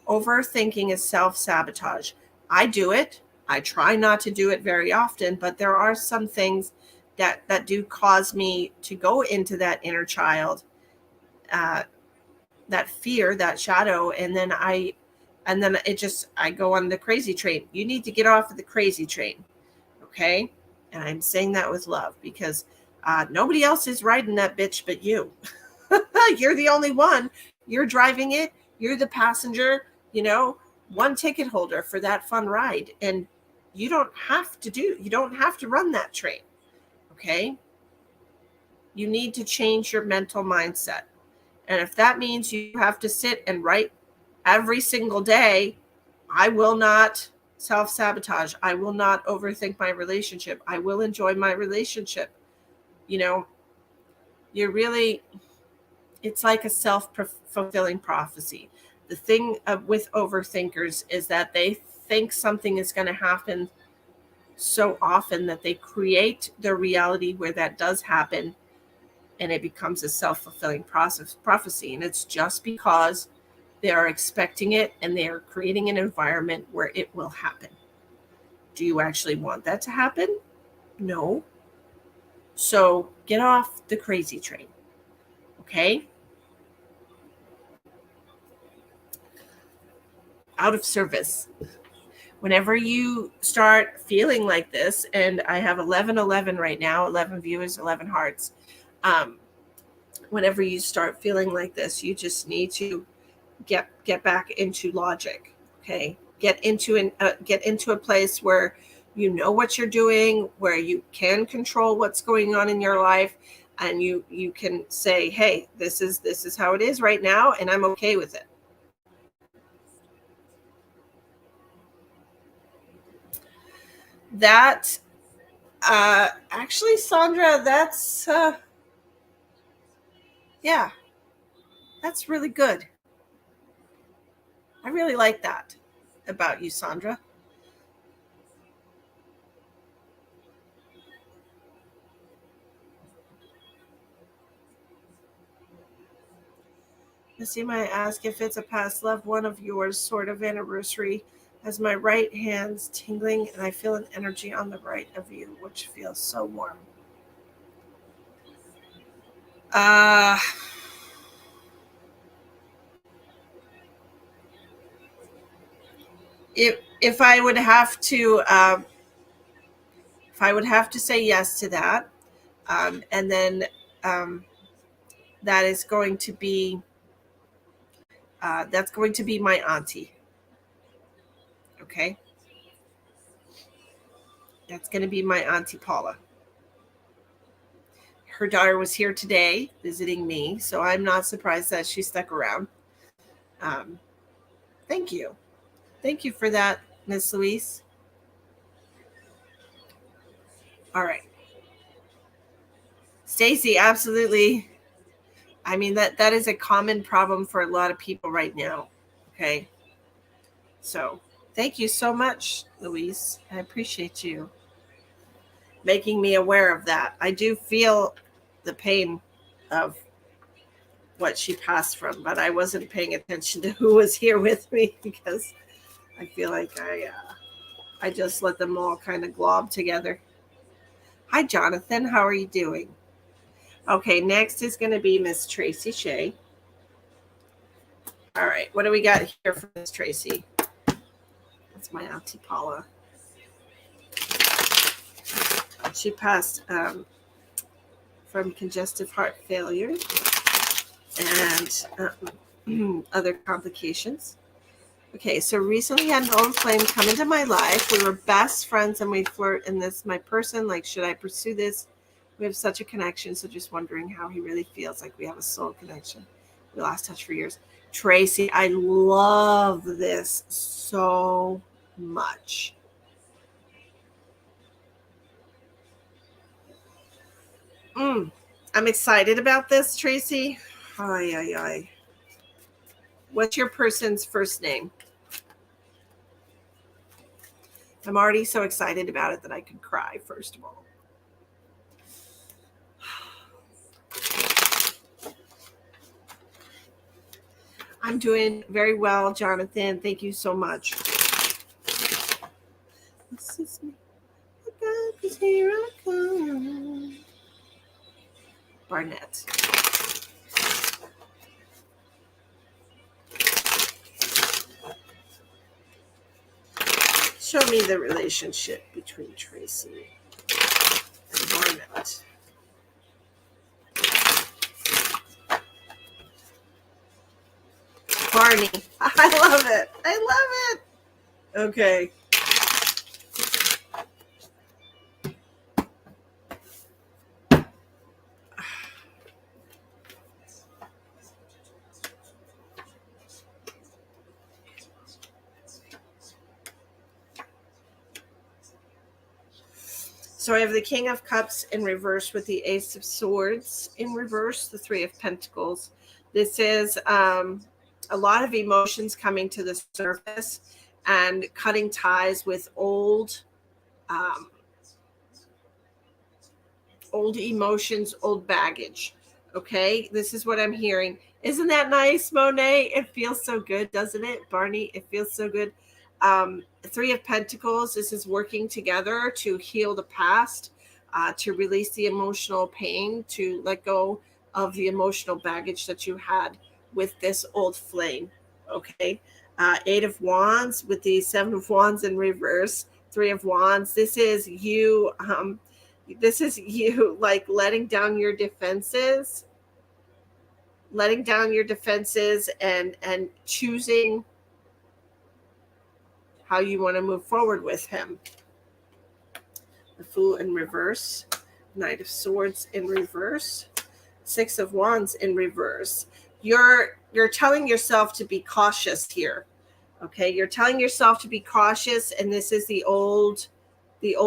Overthinking is self-sabotage. I do it. I try not to do it very often, but there are some things that do cause me to go into that inner child, that fear, that shadow, and then I go on the crazy train. You need to get off of the crazy train, okay? And I'm saying that with love because nobody else is riding that bitch but you. You're the only one. You're driving it. You're the passenger, one ticket holder for that fun ride. And you don't have to run that train, okay? You need to change your mental mindset. And if that means you have to sit and write every single day, I will not self-sabotage. I will not overthink my relationship. I will enjoy my relationship. It's like a self-fulfilling prophecy. The thing with overthinkers is that they think something is going to happen so often that they create their reality where that does happen, and it becomes a self-fulfilling prophecy. And it's just because they are expecting it and they are creating an environment where it will happen. Do you actually want that to happen? No. So get off the crazy train. Okay? Out of service. Whenever you start feeling like this, and I have 11 right now, 11 viewers, 11 hearts. Whenever you start feeling like this, you just need to get back into logic. Okay, get into a place where you know what you're doing, where you can control what's going on in your life, and you can say, hey, this is how it is right now, and I'm okay with it. That actually, Sandra, that's yeah, that's really good. I really like that about you, Sandra. Missy might ask if it's a past loved one of yours sort of anniversary, as my right hand's tingling and I feel an energy on the right of you, which feels so warm. Uh, if I would have to say yes to that, and then that is going to be, that's going to be my auntie. Okay. That's going to be my Auntie Paula. Her daughter was here today visiting me, so I'm not surprised that she stuck around. Thank you. Thank you for that, Miss Louise. All right. Stacy, absolutely. I mean, that is a common problem for a lot of people right now. Okay. So thank you so much, Louise. I appreciate you making me aware of that. I do feel the pain of what she passed from, but I wasn't paying attention to who was here with me because I feel like I just let them all kind of glob together. Hi, Jonathan. How are you doing? Okay, next is going to be Miss Tracy Shay. All right, what do we got here for Miss Tracy? That's my Auntie Paula. She passed from congestive heart failure and other complications. Okay, so recently had an old flame come into my life. We were best friends and we flirt, and this my person. Like, should I pursue this? We have such a connection, so just wondering how he really feels. Like we have a soul connection. We lost touch for years. Tracy, I love this so much. I'm excited about this, Tracy. Ay. What's your person's first name? I'm already so excited about it that I could cry, first of all. I'm doing very well, Jonathan. Thank you so much. This is me. Here I come. Barnett. Show me the relationship between Tracy and Barnett. Barney. I love it. I love it. Okay. So I have the King of Cups in reverse with the Ace of Swords in reverse, the Three of Pentacles. This is a lot of emotions coming to the surface and cutting ties with old emotions, old baggage. Okay, this is what I'm hearing. Isn't that nice, Monet? It feels so good, doesn't it, Barney? It feels so good. Three of Pentacles, this is working together to heal the past, to release the emotional pain, to let go of the emotional baggage that you had with this old flame. Okay. Eight of Wands with the Seven of Wands in reverse, Three of Wands. This is you. This is you like letting down your defenses and choosing how you want to move forward with him. The Fool in reverse, Knight of Swords in reverse, Six of Wands in reverse. You're telling yourself to be cautious here. Okay, you're telling yourself to be cautious, and this is the old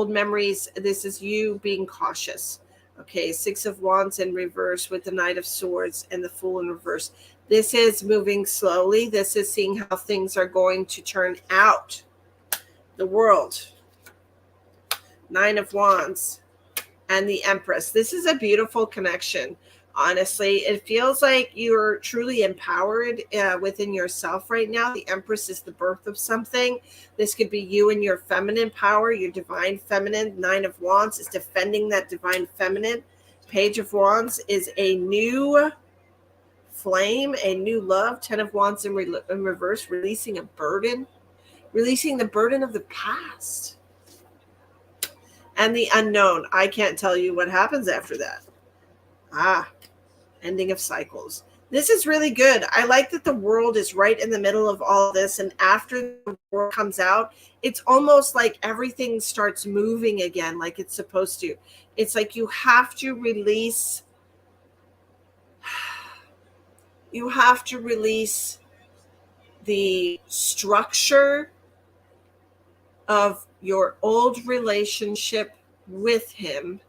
memories. This is you being cautious. Okay, Six of Wands in reverse with the Knight of Swords and the Fool in reverse. This is moving slowly. This is seeing how things are going to turn out. The World, Nine of Wands, and the Empress. This is a beautiful connection. Honestly, it feels like you're truly empowered within yourself right now. The Empress is the birth of something. This could be you and your feminine power, your divine feminine. Nine of Wands is defending that divine feminine. Page of Wands is a new flame, a new love. Ten of Wands in reverse, releasing a burden, releasing the burden of the past. And the unknown. I can't tell you what happens after that. ending of cycles. This is really good. I like that the world is right in the middle of all this. And after the world comes out, it's almost like everything starts moving again like it's supposed to. It's like you have to release. You have to release the structure of your old relationship with him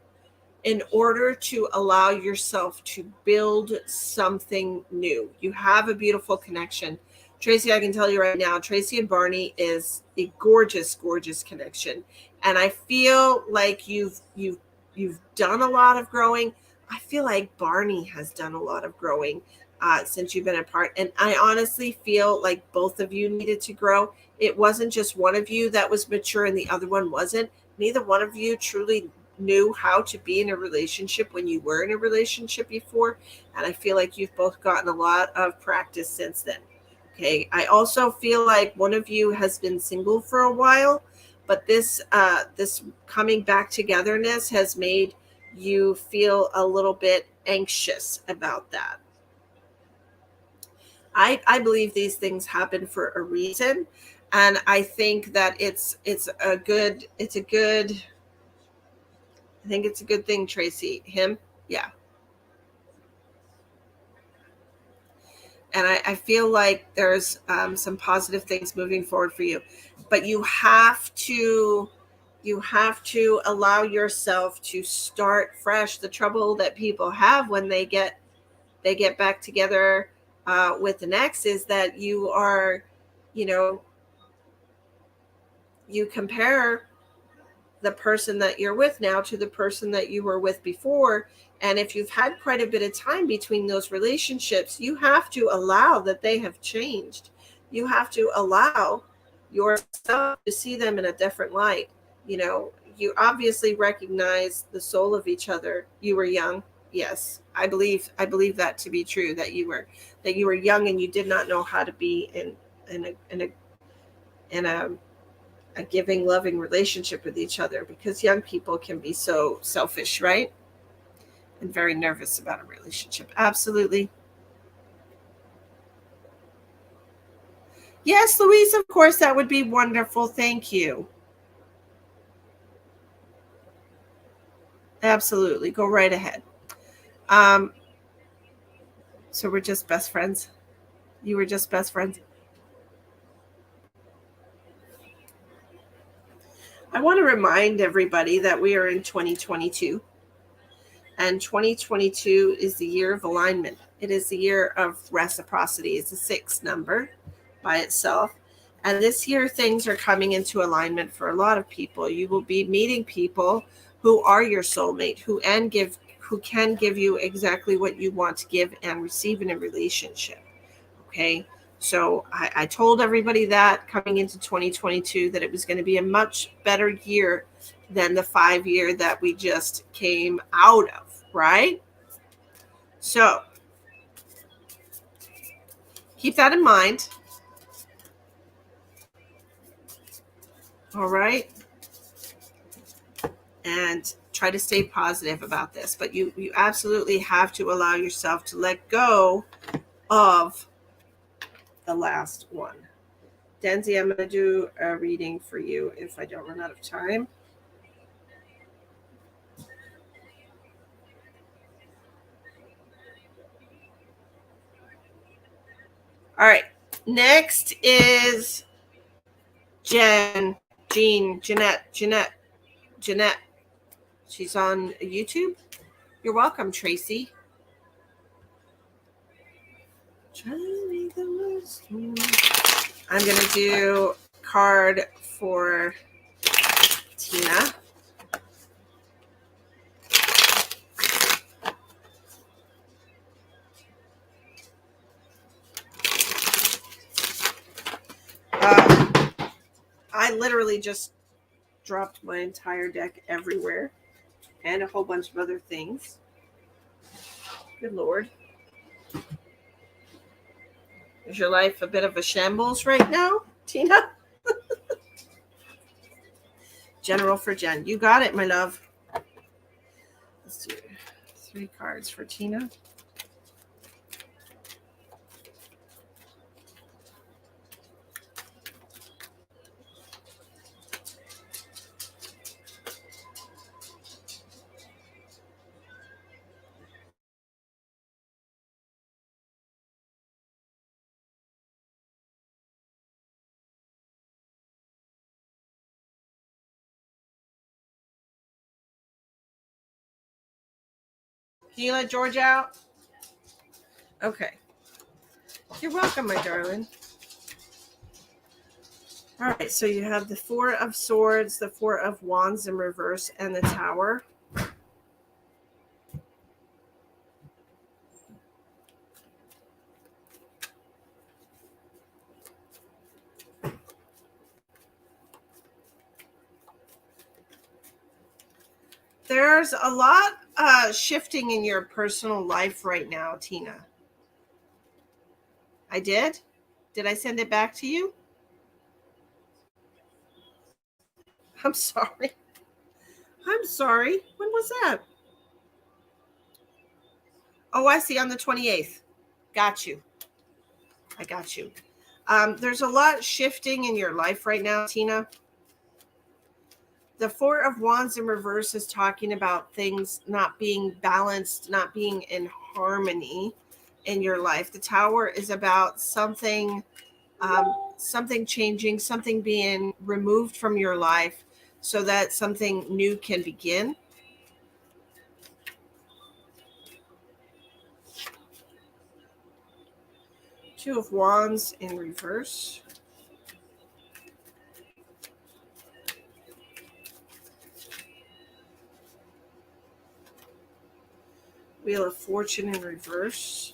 in order to allow yourself to build something new. You have a beautiful connection. Tracy, I can tell you right now, Tracy and Barney is a gorgeous, gorgeous connection. And I feel like you've done a lot of growing. I feel like Barney has done a lot of growing since you've been apart. And I honestly feel like both of you needed to grow. It wasn't just one of you that was mature and the other one wasn't. Neither one of you truly knew how to be in a relationship when you were in a relationship before. And I feel like you've both gotten a lot of practice since then. Okay. I also feel like one of you has been single for a while, but this coming back togetherness has made you feel a little bit anxious about that. I believe these things happen for a reason. And I think that it's a good thing, Tracy. Him, yeah. And I feel like there's some positive things moving forward for you. But you have to allow yourself to start fresh. The trouble that people have when they get back together with an ex is that you are, you compare the person that you're with now to the person that you were with before. And if you've had quite a bit of time between those relationships, you have to allow that they have changed. You have to allow yourself to see them in a different light. You obviously recognize the soul of each other. You were young. Yes, I believe that to be true, that you were young and you did not know how to be in a giving, loving relationship with each other, because young people can be so selfish, right? And very nervous about a relationship. Absolutely. Yes, Louise, of course, that would be wonderful. Thank you. Absolutely. Go right ahead. So we're just best friends. You were just best friends. I want to remind everybody that we are in 2022. And 2022 is the year of alignment. It is the year of reciprocity. It's a 6 number by itself. And this year, things are coming into alignment for a lot of people. You will be meeting people who are your soulmate, who can give you exactly what you want to give and receive in a relationship. Okay. So I told everybody that coming into 2022 that it was going to be a much better year than the 5-year that we just came out of, right? So keep that in mind. All right. And try to stay positive about this. But you absolutely have to allow yourself to let go of the last one. Denzi, I'm going to do a reading for you if I don't run out of time. All right. Next is Jeanette. She's on YouTube. You're welcome, Tracy. I'm going to do card for Tina. I literally just dropped my entire deck everywhere and a whole bunch of other things. Good Lord. Is your life a bit of a shambles right now, Tina? General for Jen. You got it, my love. Let's do 3 cards for Tina. Can you let George out? Okay. You're welcome, my darling. All right, so you have the Four of Swords, the Four of Wands in reverse, and the Tower. There's a lot shifting in your personal life right now, Tina. I did? Did I send it back to you? I'm sorry. I'm sorry. When was that? Oh, I see, on the 28th. Got you. I got you. There's a lot shifting in your life right now, Tina. The Four of Wands in reverse is talking about things not being balanced, not being in harmony in your life. The Tower is about something changing, something being removed from your life so that something new can begin. Two of Wands in reverse. Wheel of Fortune in reverse.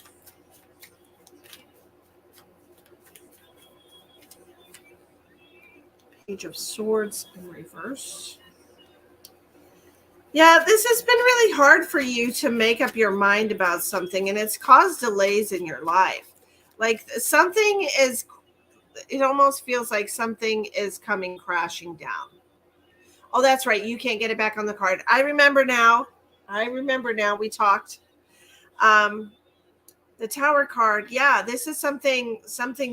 Page of Swords in reverse. Yeah, this has been really hard for you to make up your mind about something, and it's caused delays in your life. Like it almost feels like something is coming crashing down. Oh, that's right. You can't get it back on the card. I remember now. We talked. The Tower card. Yeah, this is something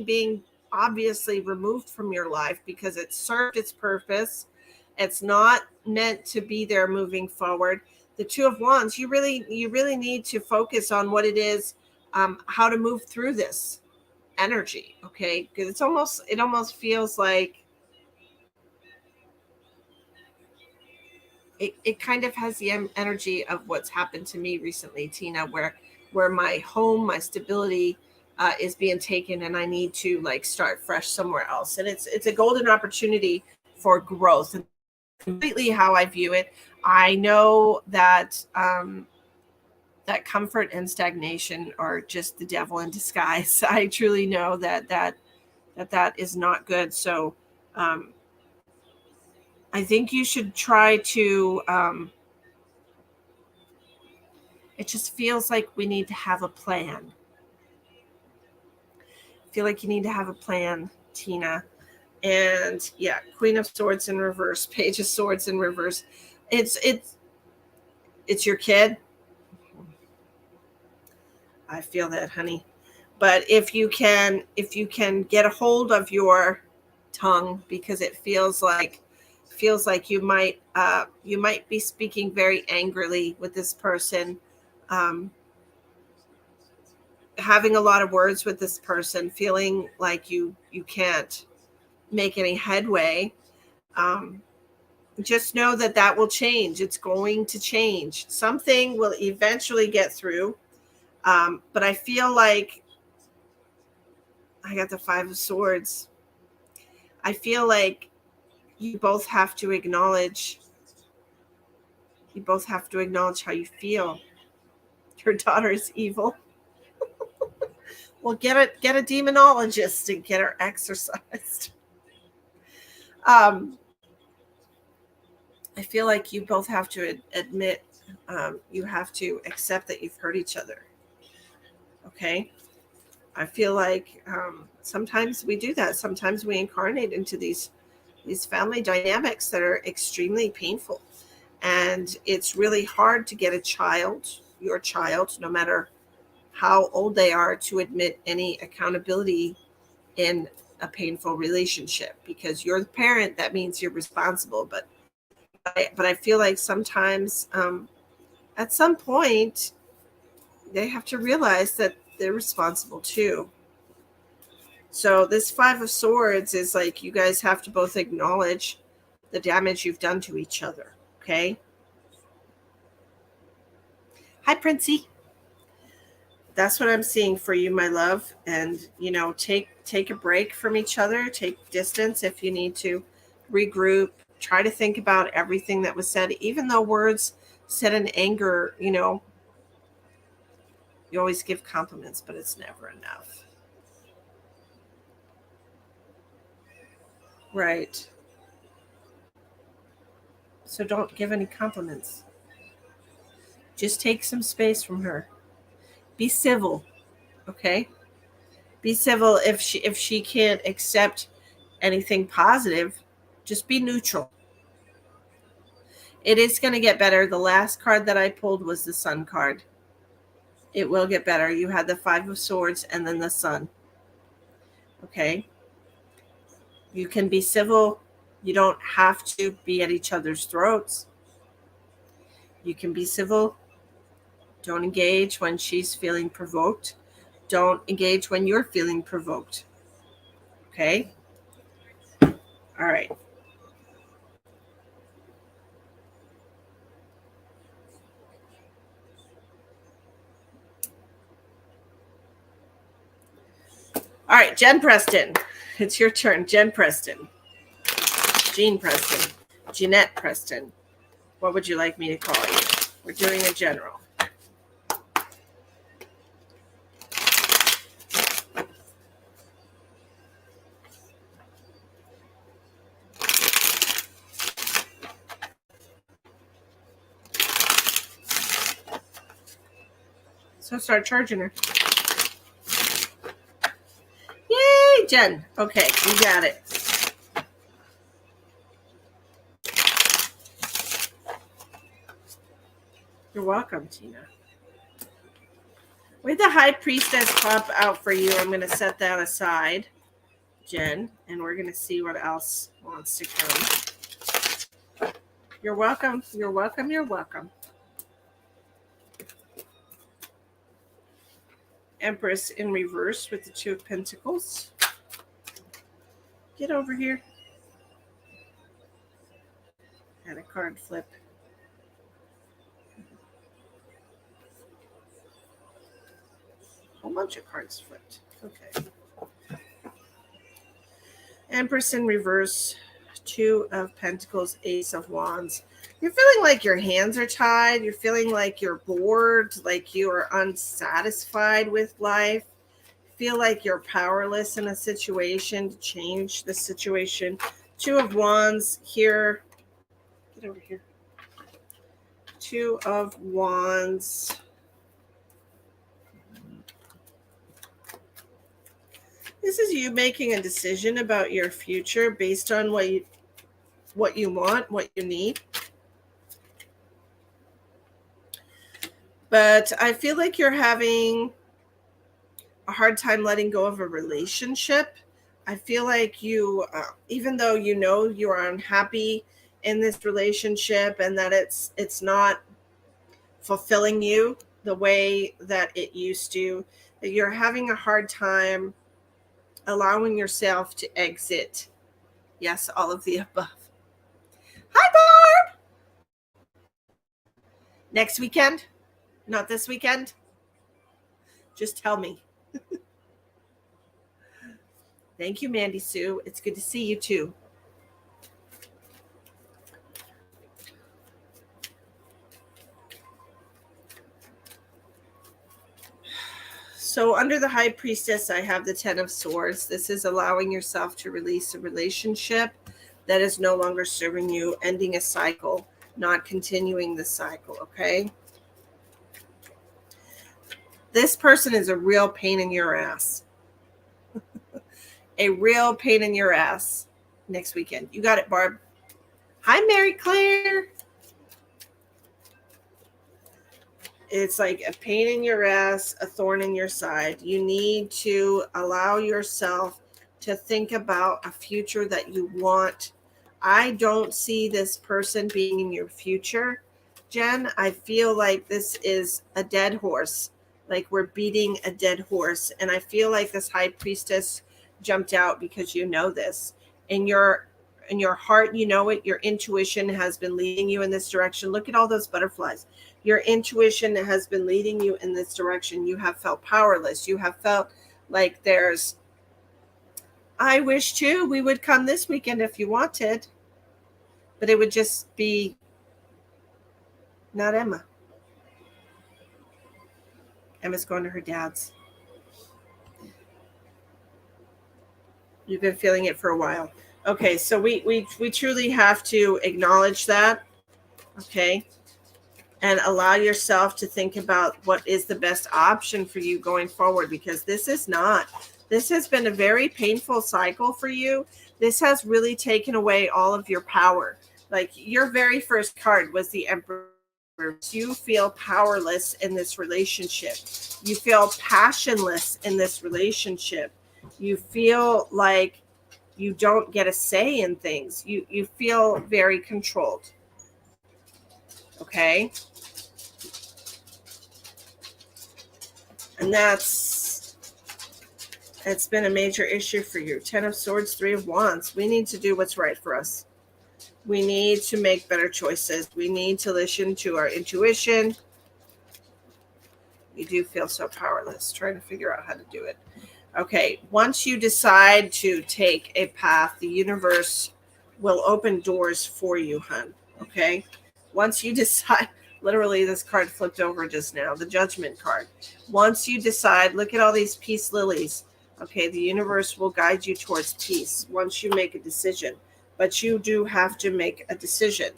being obviously removed from your life because it served its purpose. It's not meant to be there moving forward. The Two of Wands, you really need to focus on what it is, how to move through this energy, okay? Because it almost feels like it kind of has the energy of what's happened to me recently, Tina, where my home, my stability is being taken, and I need to like start fresh somewhere else. And it's a golden opportunity for growth. And completely how I view it. I know that that comfort and stagnation are just the devil in disguise. I truly know that is not good. So I think you should try to it just feels like we need to have a plan. I feel like you need to have a plan, Tina. And yeah, Queen of Swords in reverse, Page of Swords in reverse. It's your kid. I feel that, honey. But if you can get a hold of your tongue, because it feels like you might be speaking very angrily with this person, having a lot of words with this person, feeling like you can't make any headway. Just know that will change. It's going to change. Something will eventually get through. But I feel like I got the Five of Swords. I feel like you both have to acknowledge how you feel. Your daughter is evil. Well, get a demonologist and get her exorcised. I feel like you both have to admit, you have to accept that you've hurt each other. Okay? I feel like sometimes we do that. Sometimes we incarnate into these family dynamics that are extremely painful. And it's really hard to get your child, no matter how old they are, to admit any accountability in a painful relationship, because you're the parent. That means you're responsible. But I feel like sometimes at some point they have to realize that they're responsible too. So this Five of Swords is like you guys have to both acknowledge the damage you've done to each other. Okay. Hi, Princey. That's what I'm seeing for you, my love. And, take a break from each other. Take distance if you need to. Regroup. Try to think about everything that was said, even though words said in anger, you always give compliments, but it's never enough. Right. So don't give any compliments. Just take some space from her. Be civil, okay? Be civil. If she can't accept anything positive, just be neutral. It is going to get better. The last card that I pulled was the Sun card. It will get better. You had the Five of Swords and then the Sun. Okay? You can be civil. You don't have to be at each other's throats. You can be civil. Don't engage when she's feeling provoked. Don't engage when you're feeling provoked. Okay? All right. All right, Jen Preston. It's your turn. Jen Preston. Jean Preston. Jeanette Preston. What would you like me to call you? We're doing a general. So start charging her. Yay, Jen. Okay, you got it. You're welcome, Tina. With the High Priestess pop out for you, I'm going to set that aside, Jen, and we're going to see what else wants to come. You're welcome. You're welcome. You're welcome. Empress in reverse with the Two of Pentacles. Get over here. And a card flip. A whole bunch of cards flipped. Okay. Empress in reverse, Two of Pentacles, Ace of Wands. You're feeling like your hands are tied. You're feeling like you're bored, like you are unsatisfied with life. Feel like you're powerless in a situation to change the situation. Two of Wands here. Get over here. Two of Wands. This is you making a decision about your future based on what you want, what you need. But I feel like you're having a hard time letting go of a relationship. I feel like you, even though you are unhappy in this relationship and that it's not fulfilling you the way that it used to, that you're having a hard time allowing yourself to exit. Yes, all of the above. Hi, Barb! Next weekend? Not this weekend? Just tell me. Thank you, Mandy Sue. It's good to see you too. So under the High Priestess, I have the Ten of Swords. This is allowing yourself to release a relationship that is no longer serving you, ending a cycle, not continuing the cycle, okay? This person is a real pain in your ass. A real pain in your ass next weekend. You got it, Barb. Hi, Mary Claire. It's like a pain in your ass, a thorn in your side. You need to allow yourself to think about a future that you want. I don't see this person being in your future, Jen. I feel like this is a dead horse. Like we're beating a dead horse. And I feel like this High Priestess jumped out because you know this. And you're in your heart, you know it. Your intuition has been leading you in this direction. Look at all those butterflies. Your intuition has been leading you in this direction. You have felt powerless. You have felt like I wish too we would come this weekend if you wanted, but it would just be not Emma. Emma's going to her dad's. You've been feeling it for a while. Okay, so we truly have to acknowledge that, okay, and allow yourself to think about what is the best option for you going forward, because this has been a very painful cycle for you. This has really taken away all of your power. Like, your very first card was the Emperor. You feel powerless in this relationship. You feel passionless in this relationship. You feel like you don't get a say in things. You feel very controlled. Okay? And it's been a major issue for you. 10 of Swords, 3 of Wands. We need to do what's right for us. We need to make better choices. We need to listen to our intuition. You do feel so powerless, trying to figure out how to do it. Okay, once you decide to take a path, the universe will open doors for you, hun. Okay? Once you decide, literally this card flipped over just now, the Judgment card. Once you decide, look at all these peace lilies. Okay, the universe will guide you towards peace once you make a decision. But you do have to make a decision.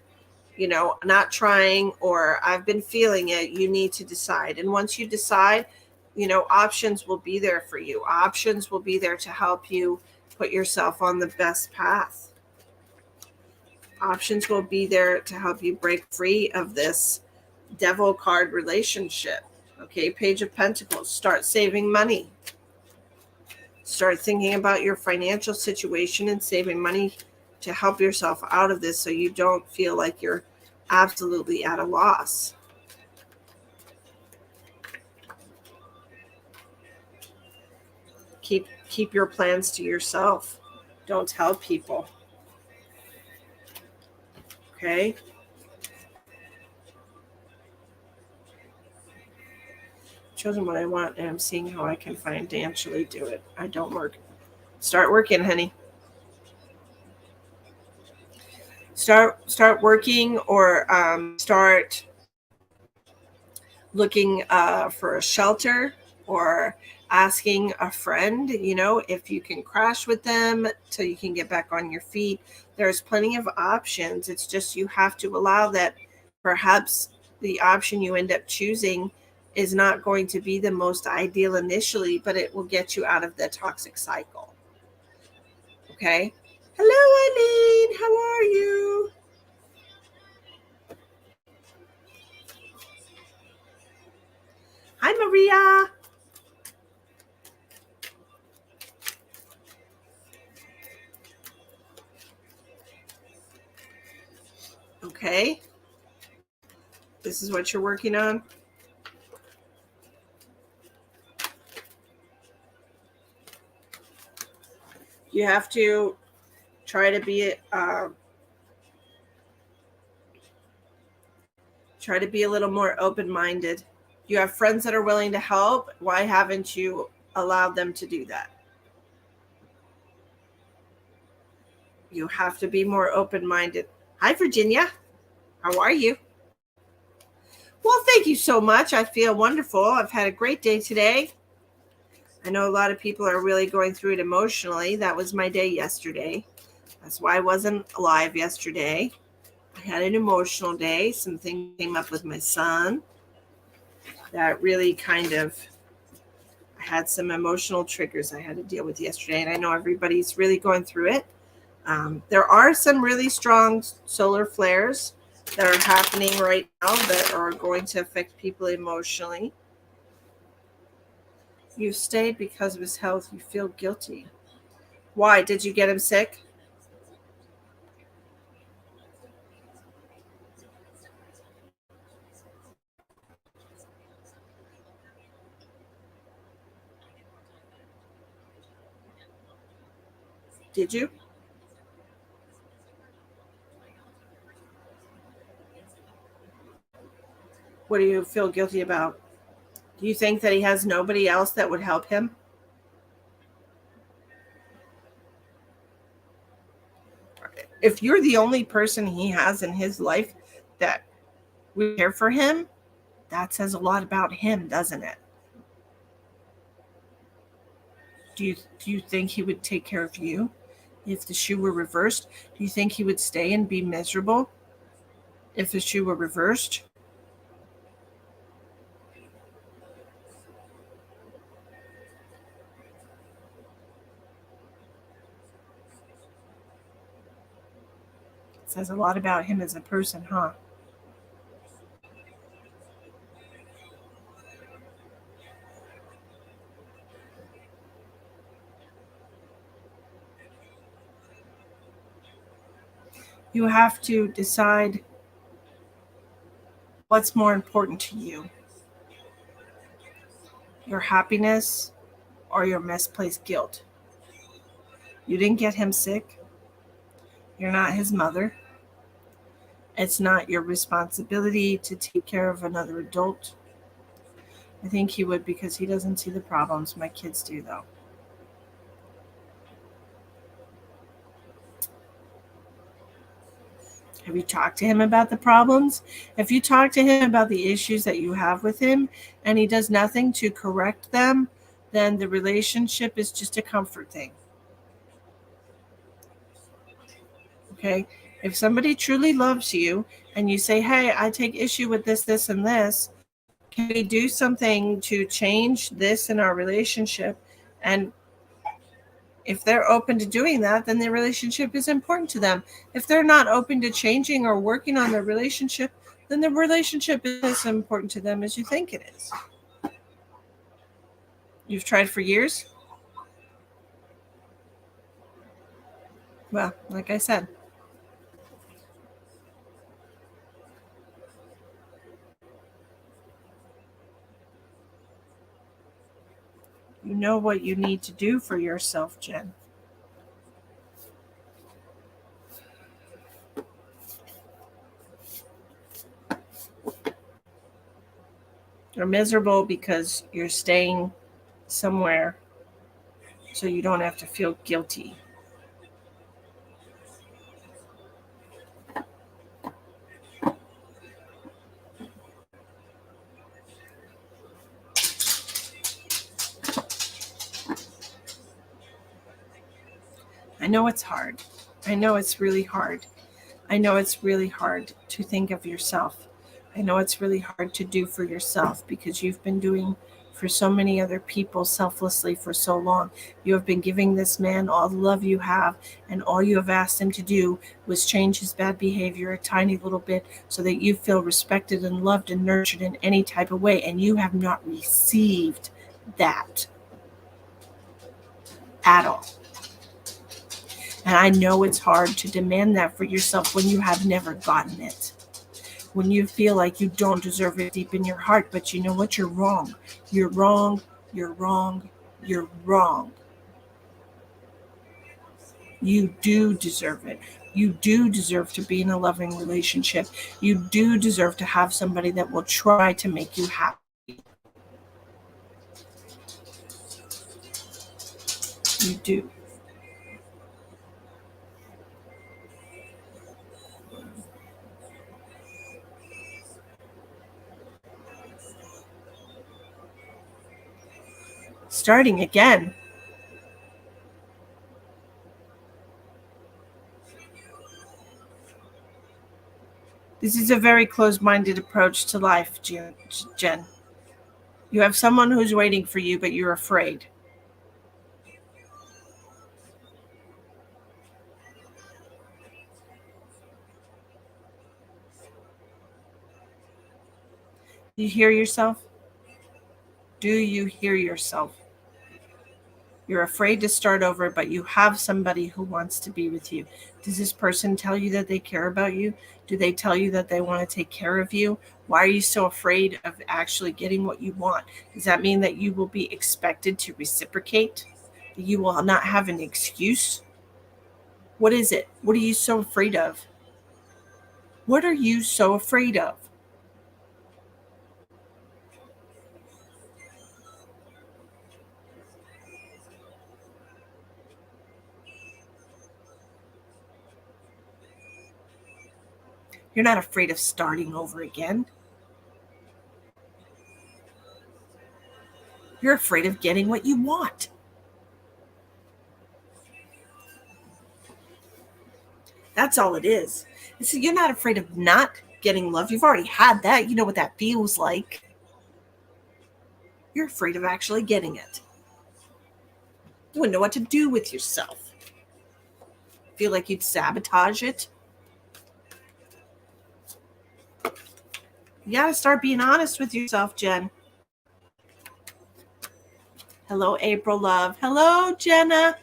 You know, not trying or I've been feeling it. You need to decide. And once you decide, you know, options will be there for you. Options will be there to help you put yourself on the best path. Options will be there to help you break free of this Devil card relationship. Okay, Page of Pentacles. Start saving money. Start thinking about your financial situation and saving money to help yourself out of this so you don't feel like you're absolutely at a loss. Keep your plans to yourself. Don't tell people. Okay? Chosen what I want, and I'm seeing how I can financially do it. I don't work. Start working, honey. Start working, or start looking for a shelter, or asking a friend, you know, if you can crash with them till you can get back on your feet. There's plenty of options. It's just you have to allow that perhaps the option you end up choosing is not going to be the most ideal initially, but it will get you out of the toxic cycle. Okay? Hello, Eileen. How are you? Hi, Maria. Okay. This is what you're working on. You have to try to be a little more open-minded. You have friends that are willing to help. Why haven't you allowed them to do that? You have to be more open-minded. Hi, Virginia. How are you? Well, thank you so much. I feel wonderful. I've had a great day today. I know a lot of people are really going through it emotionally. That was my day yesterday. That's why I wasn't live yesterday. I had an emotional day. Something came up with my son that really I had some emotional triggers I had to deal with yesterday. And I know everybody's really going through it. There are some really strong solar flares that are happening right now that are going to affect people emotionally. You stayed because of his health. You feel guilty. Why? Did you get him sick? Did you? What do you feel guilty about? Do you think that he has nobody else that would help him? If you're the only person he has in his life that would care for him, that says a lot about him, doesn't it? Do you think he would take care of you if the shoe were reversed? Do you think he would stay and be miserable if the shoe were reversed? It says a lot about him as a person, huh? You have to decide what's more important to you, your happiness or your misplaced guilt. You didn't get him sick. You're not his mother. It's not your responsibility to take care of another adult. I think he would, because he doesn't see the problems. My kids do, though. Have you talked to him about the problems? If you talk to him about the issues that you have with him and he does nothing to correct them, then the relationship is just a comfort thing. Okay? If somebody truly loves you and you say, hey, I take issue with this, this, and this, can we do something to change this in our relationship? And if they're open to doing that, then the relationship is important to them. If they're not open to changing or working on their relationship, then the relationship is as important to them as you think it is. You've tried for years? Well, like I said, you know what you need to do for yourself, Jen. You're miserable because you're staying somewhere so you don't have to feel guilty. I know it's hard. I know it's really hard. I know it's really hard to think of yourself. I know it's really hard to do for yourself because you've been doing for so many other people selflessly for so long. You have been giving this man all the love you have, and all you have asked him to do was change his bad behavior a tiny little bit so that you feel respected and loved and nurtured in any type of way, and you have not received that at all. And I know it's hard to demand that for yourself when you have never gotten it. When you feel like you don't deserve it deep in your heart, but you know what? You're wrong. You're wrong. You're wrong. You're wrong. You do deserve it. You do deserve to be in a loving relationship. You do deserve to have somebody that will try to make you happy. You do. Starting again. This is a very closed-minded approach to life, Jen. You have someone who's waiting for you, but you're afraid. Do you hear yourself? Do you hear yourself? You're afraid to start over, but you have somebody who wants to be with you. Does this person tell you that they care about you? Do they tell you that they want to take care of you? Why are you so afraid of actually getting what you want? Does that mean that you will be expected to reciprocate? That you will not have an excuse? What is it? What are you so afraid of? What are you so afraid of? You're not afraid of starting over again. You're afraid of getting what you want. That's all it is. So you're not afraid of not getting love. You've already had that. You know what that feels like. You're afraid of actually getting it. You wouldn't know what to do with yourself. Feel like you'd sabotage it. You got to start being honest with yourself, Jen. Hello, April love. Hello, Jenna.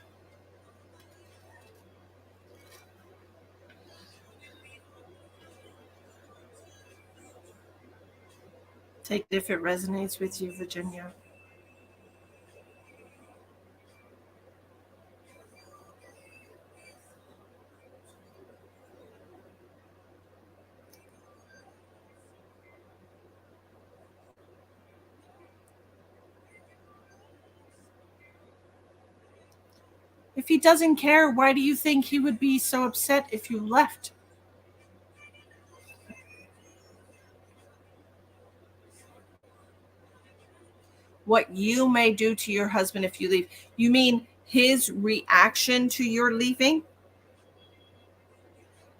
Take it if it resonates with you, Virginia. If he doesn't care, why do you think he would be so upset if you left? What you may do to your husband if you leave. You mean his reaction to your leaving?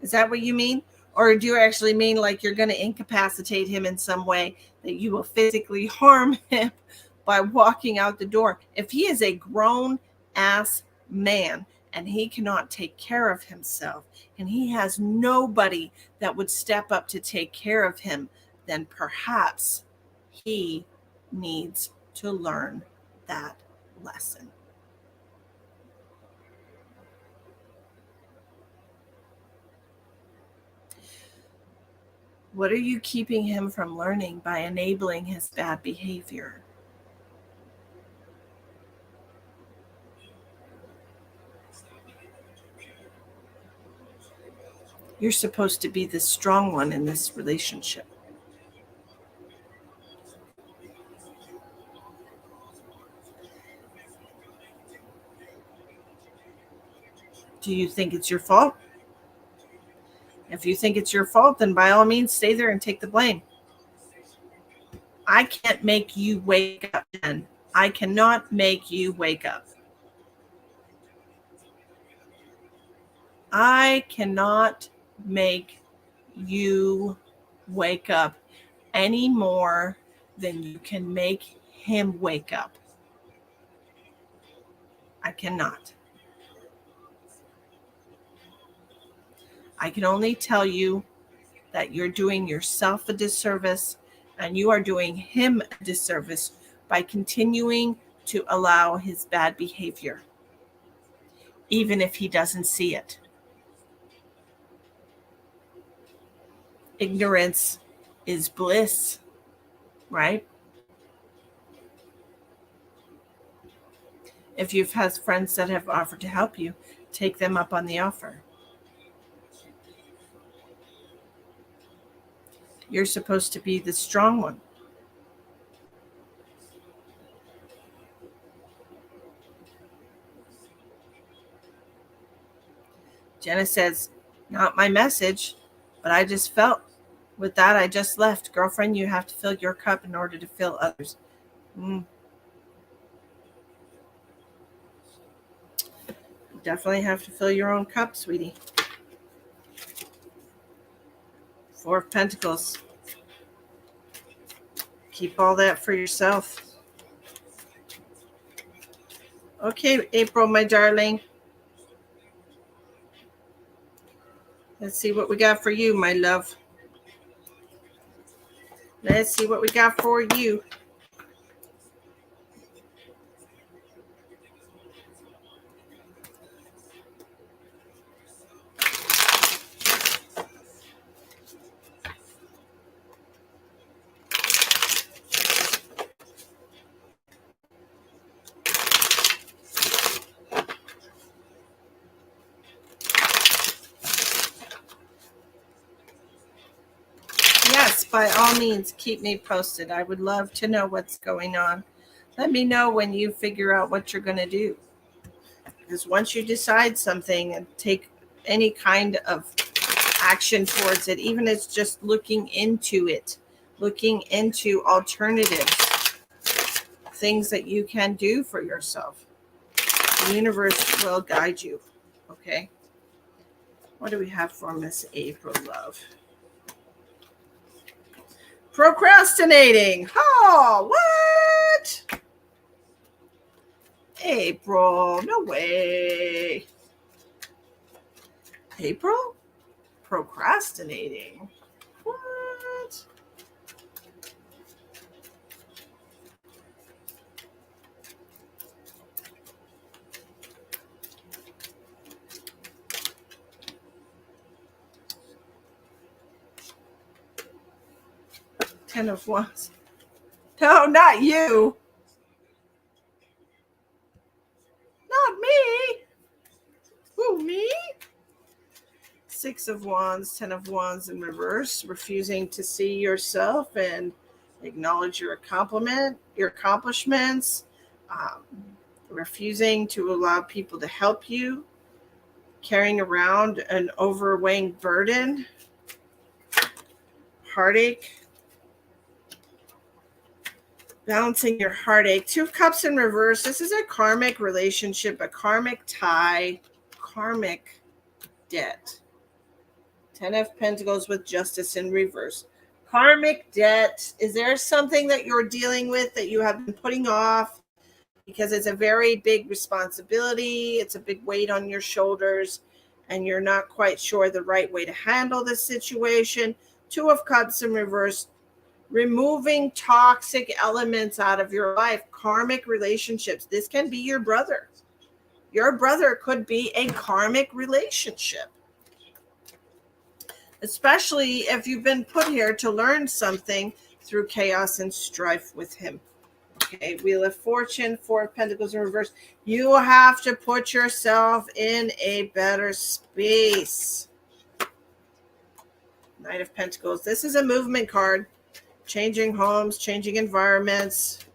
Is that what you mean? Or do you actually mean like you're going to incapacitate him in some way, that you will physically harm him by walking out the door? If he is a grown ass man and he cannot take care of himself and he has nobody that would step up to take care of him, then perhaps he needs to learn that lesson. What are you keeping him from learning by enabling his bad behavior? You're supposed to be the strong one in this relationship. Do you think it's your fault? If you think it's your fault, then by all means, stay there and take the blame. I can't make you wake up, Jen. I cannot make you wake up. I cannot make you wake up any more than you can make him wake up. I cannot. I can only tell you that you're doing yourself a disservice and you are doing him a disservice by continuing to allow his bad behavior, even if he doesn't see it. Ignorance is bliss, right? If you've had friends that have offered to help you, take them up on the offer. You're supposed to be the strong one. Jenna says, not my message, but I just felt with that I just left. Girlfriend, you have to fill your cup in order to fill others. You definitely have to fill your own cup, sweetie. Four of Pentacles. Keep all that for yourself. Okay, April, my darling. Let's see what we got for you, my love. Let's see what we got for you. Yes, by all means, keep me posted. I would love to know what's going on. Let me know when you figure out what you're going to do. Because once you decide something and take any kind of action towards it, even if it's just looking into it, looking into alternatives, things that you can do for yourself. The universe will guide you. Okay. What do we have for Miss April, love? Procrastinating. Oh, what? April, no way. April? Procrastinating. What? Ten of Wands. No, not you. Not me. Who, me? Six of Wands, Ten of Wands in reverse, refusing to see yourself and acknowledge your accomplishments, refusing to allow people to help you, carrying around an overweighing burden, heartache, balancing your heartache. Two of Cups in reverse. This is a karmic relationship, a karmic tie, karmic debt. Ten of Pentacles with Justice in reverse. Karmic debt. Is there something that you're dealing with that you have been putting off? Because it's a very big responsibility. It's a big weight on your shoulders, and you're not quite sure the right way to handle this situation. Two of Cups in reverse. Removing toxic elements out of your life. Karmic relationships. This can be your brother. Your brother could be a karmic relationship, especially if you've been put here to learn something through chaos and strife with him. Okay, Wheel of Fortune, Four of Pentacles in reverse. You have to put yourself in a better space. Knight of Pentacles. This is a movement card. Changing homes, changing environments.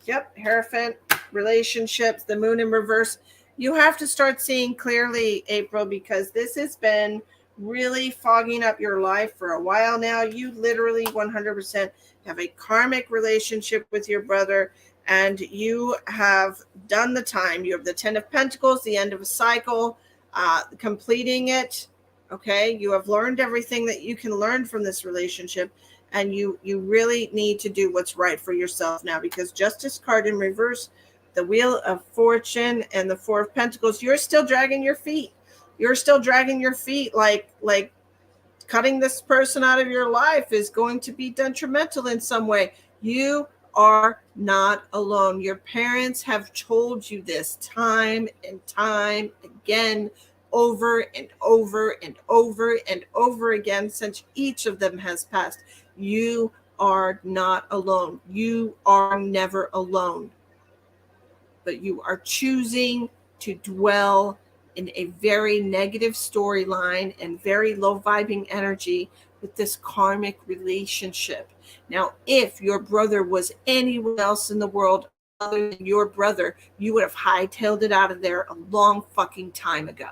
Yep, Hierophant, relationships, the Moon in reverse. You have to start seeing clearly, April, because this has been really fogging up your life for a while now. You literally 100% have a karmic relationship with your brother, and you have done the time. You have the Ten of Pentacles, the end of a cycle, completing it. Okay, you have learned everything that you can learn from this relationship, and you really need to do what's right for yourself now, because Justice card in reverse, the Wheel of Fortune, and the Four of Pentacles, you're still dragging your feet. You're still dragging your feet, like cutting this person out of your life is going to be detrimental in some way. You are not alone. Your parents have told you this time and time again, over and over and over and over again, since each of them has passed. You are not alone. You are never alone. But you are choosing to dwell in a very negative storyline and very low vibing energy with this karmic relationship. Now, if your brother was anyone else in the world other than your brother, you would have hightailed it out of there a long fucking time ago.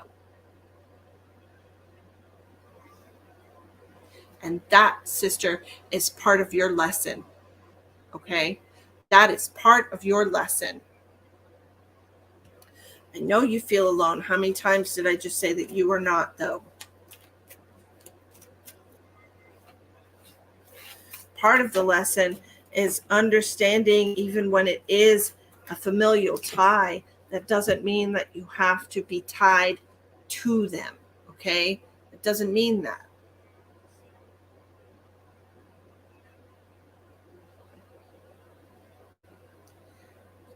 And that, sister, is part of your lesson. Okay? That is part of your lesson. I know you feel alone. How many times did I just say that you are not, though? Part of the lesson is understanding, even when it is a familial tie, that doesn't mean that you have to be tied to them. Okay? It doesn't mean that.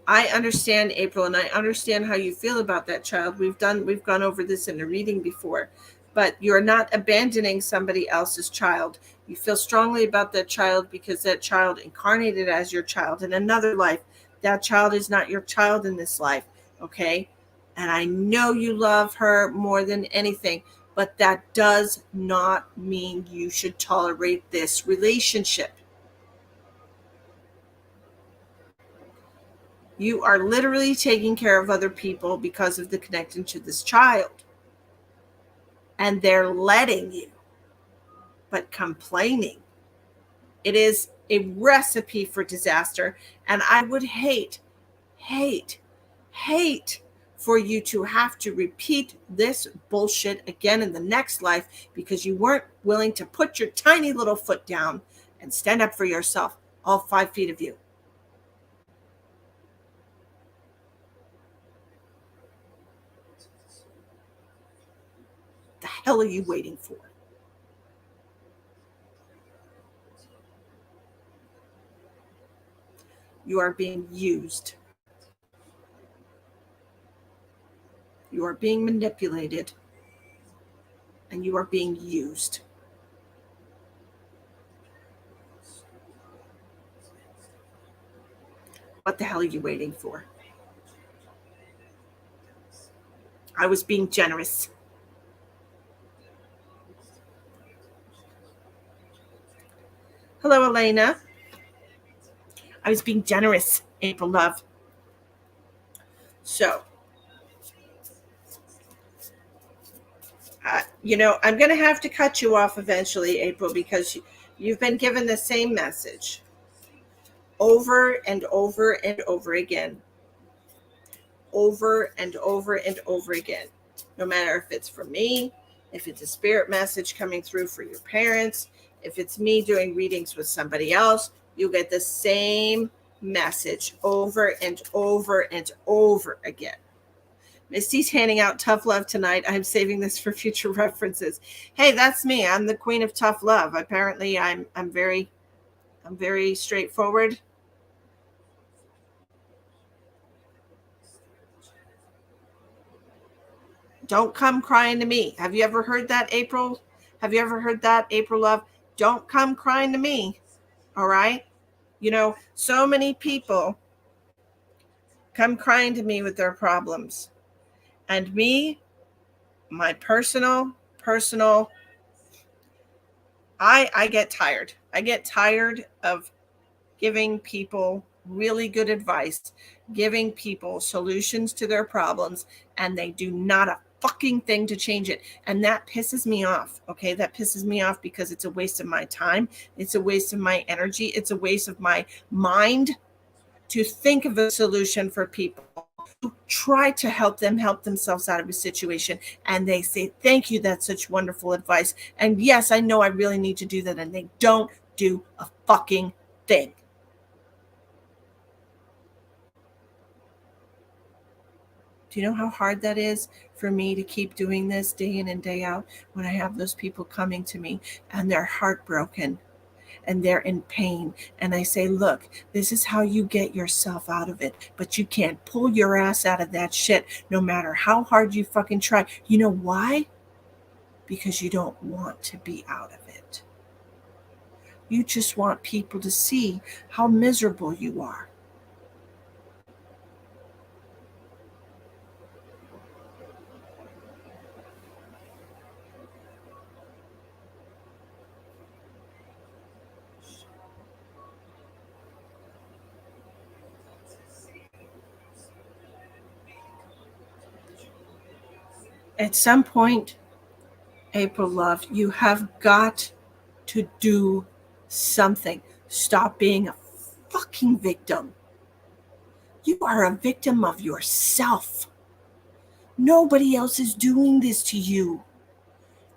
I understand, April, and I understand how you feel about that child. We've gone over this in a reading before, but you're not abandoning somebody else's child. You feel strongly about that child because that child incarnated as your child in another life. That child is not your child in this life, okay? And I know you love her more than anything, but that does not mean you should tolerate this relationship. You are literally taking care of other people because of the connection to this child. and they're letting you, but complaining. It is a recipe for disaster. And I would hate for you to have to repeat this bullshit again in the next life because you weren't willing to put your tiny little foot down and stand up for yourself, all 5 feet of you. The hell are you waiting for? You are being used. You are being manipulated. And you are being used. What the hell are you waiting for? I was being generous. Hello, Elena. I was being generous, April love. So, I'm going to have to cut you off eventually, April, because you've been given the same message over and over and over again. Over and over and over again. No matter if it's from me, if it's a spirit message coming through for your parents, if it's me doing readings with somebody else, you get the same message over and over and over again. Misty's handing out tough love tonight. I'm saving this for future references. Hey, that's me. I'm the queen of tough love. Apparently, I'm very straightforward. Don't come crying to me. Have you ever heard that, April? Have you ever heard that, April love? Don't come crying to me. All right? So many people come crying to me with their problems. And me, my personal, I get tired. I get tired of giving people really good advice, giving people solutions to their problems, and they do not a fucking thing to change it. And that pisses me off. Okay. That pisses me off because it's a waste of my time. It's a waste of my energy. It's a waste of my mind to think of a solution for people who try to help themselves out of a situation. And they say, thank you. That's such wonderful advice. And yes, I know I really need to do that. And they don't do a fucking thing. Do you know how hard that is for me to keep doing this day in and day out when I have those people coming to me and they're heartbroken and they're in pain? And I say, look, this is how you get yourself out of it. But you can't pull your ass out of that shit no matter how hard you fucking try. You know why? Because you don't want to be out of it. You just want people to see how miserable you are. At some point, April love, you have got to do something. Stop being a fucking victim. You are a victim of yourself. Nobody else is doing this to you.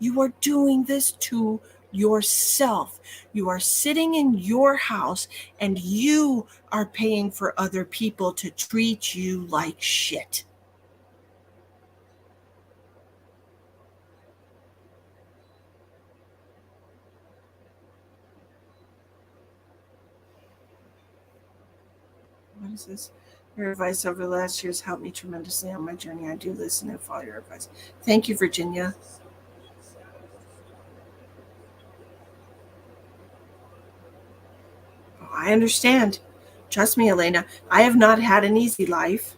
You are doing this to yourself. You are sitting in your house and you are paying for other people to treat you like shit. What is this? Your advice over the last years helped me tremendously on my journey. I do listen and follow your advice. Thank you, Virginia. Oh, I understand. Trust me, Elena. I have not had an easy life.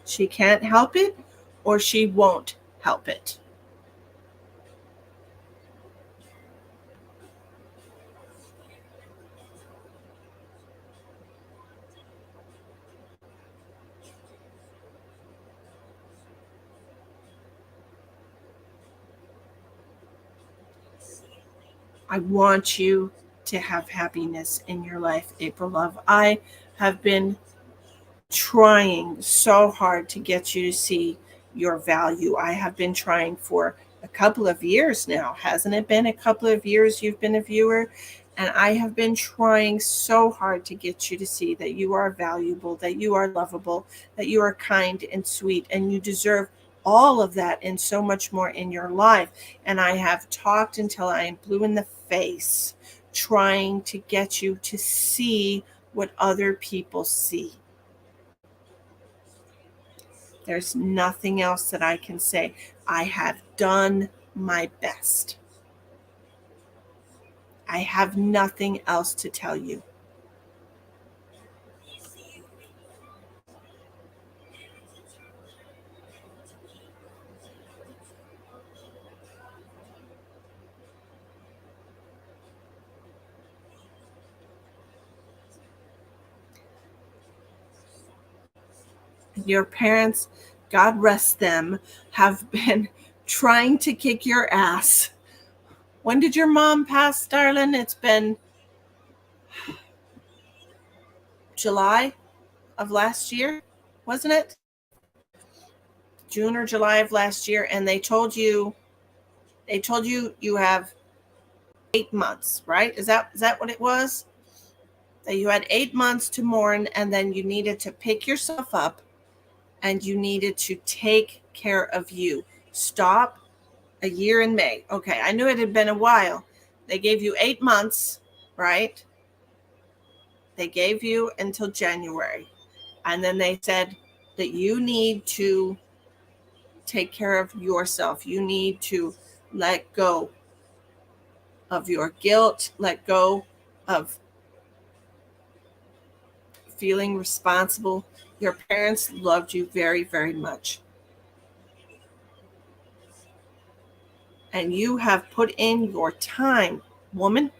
She can't help it or she won't help it. I want you to have happiness in your life, April love. I have been trying so hard to get you to see your value. I have been trying for a couple of years now. Hasn't it been a couple of years you've been a viewer? And I have been trying so hard to get you to see that you are valuable, that you are lovable, that you are kind and sweet, and you deserve all of that and so much more in your life. And I have talked until I am blue in the face, trying to get you to see what other people see. There's nothing else that I can say. I have done my best. I have nothing else to tell you. Your parents, God rest them, have been trying to kick your ass. When did your mom pass, darling? It's been July of last year, wasn't it? June or July of last year. And they told you you have 8 months, right? Is that what it was? That you had 8 months to mourn, and then you needed to pick yourself up and you needed to take care of you. Stop. A year in May. Okay, I knew it had been a while. They gave you 8 months, right? They gave you until January. And then they said that you need to take care of yourself. You need to let go of your guilt, let go of feeling responsible. Your parents loved you very, very much. And you have put in your time, woman.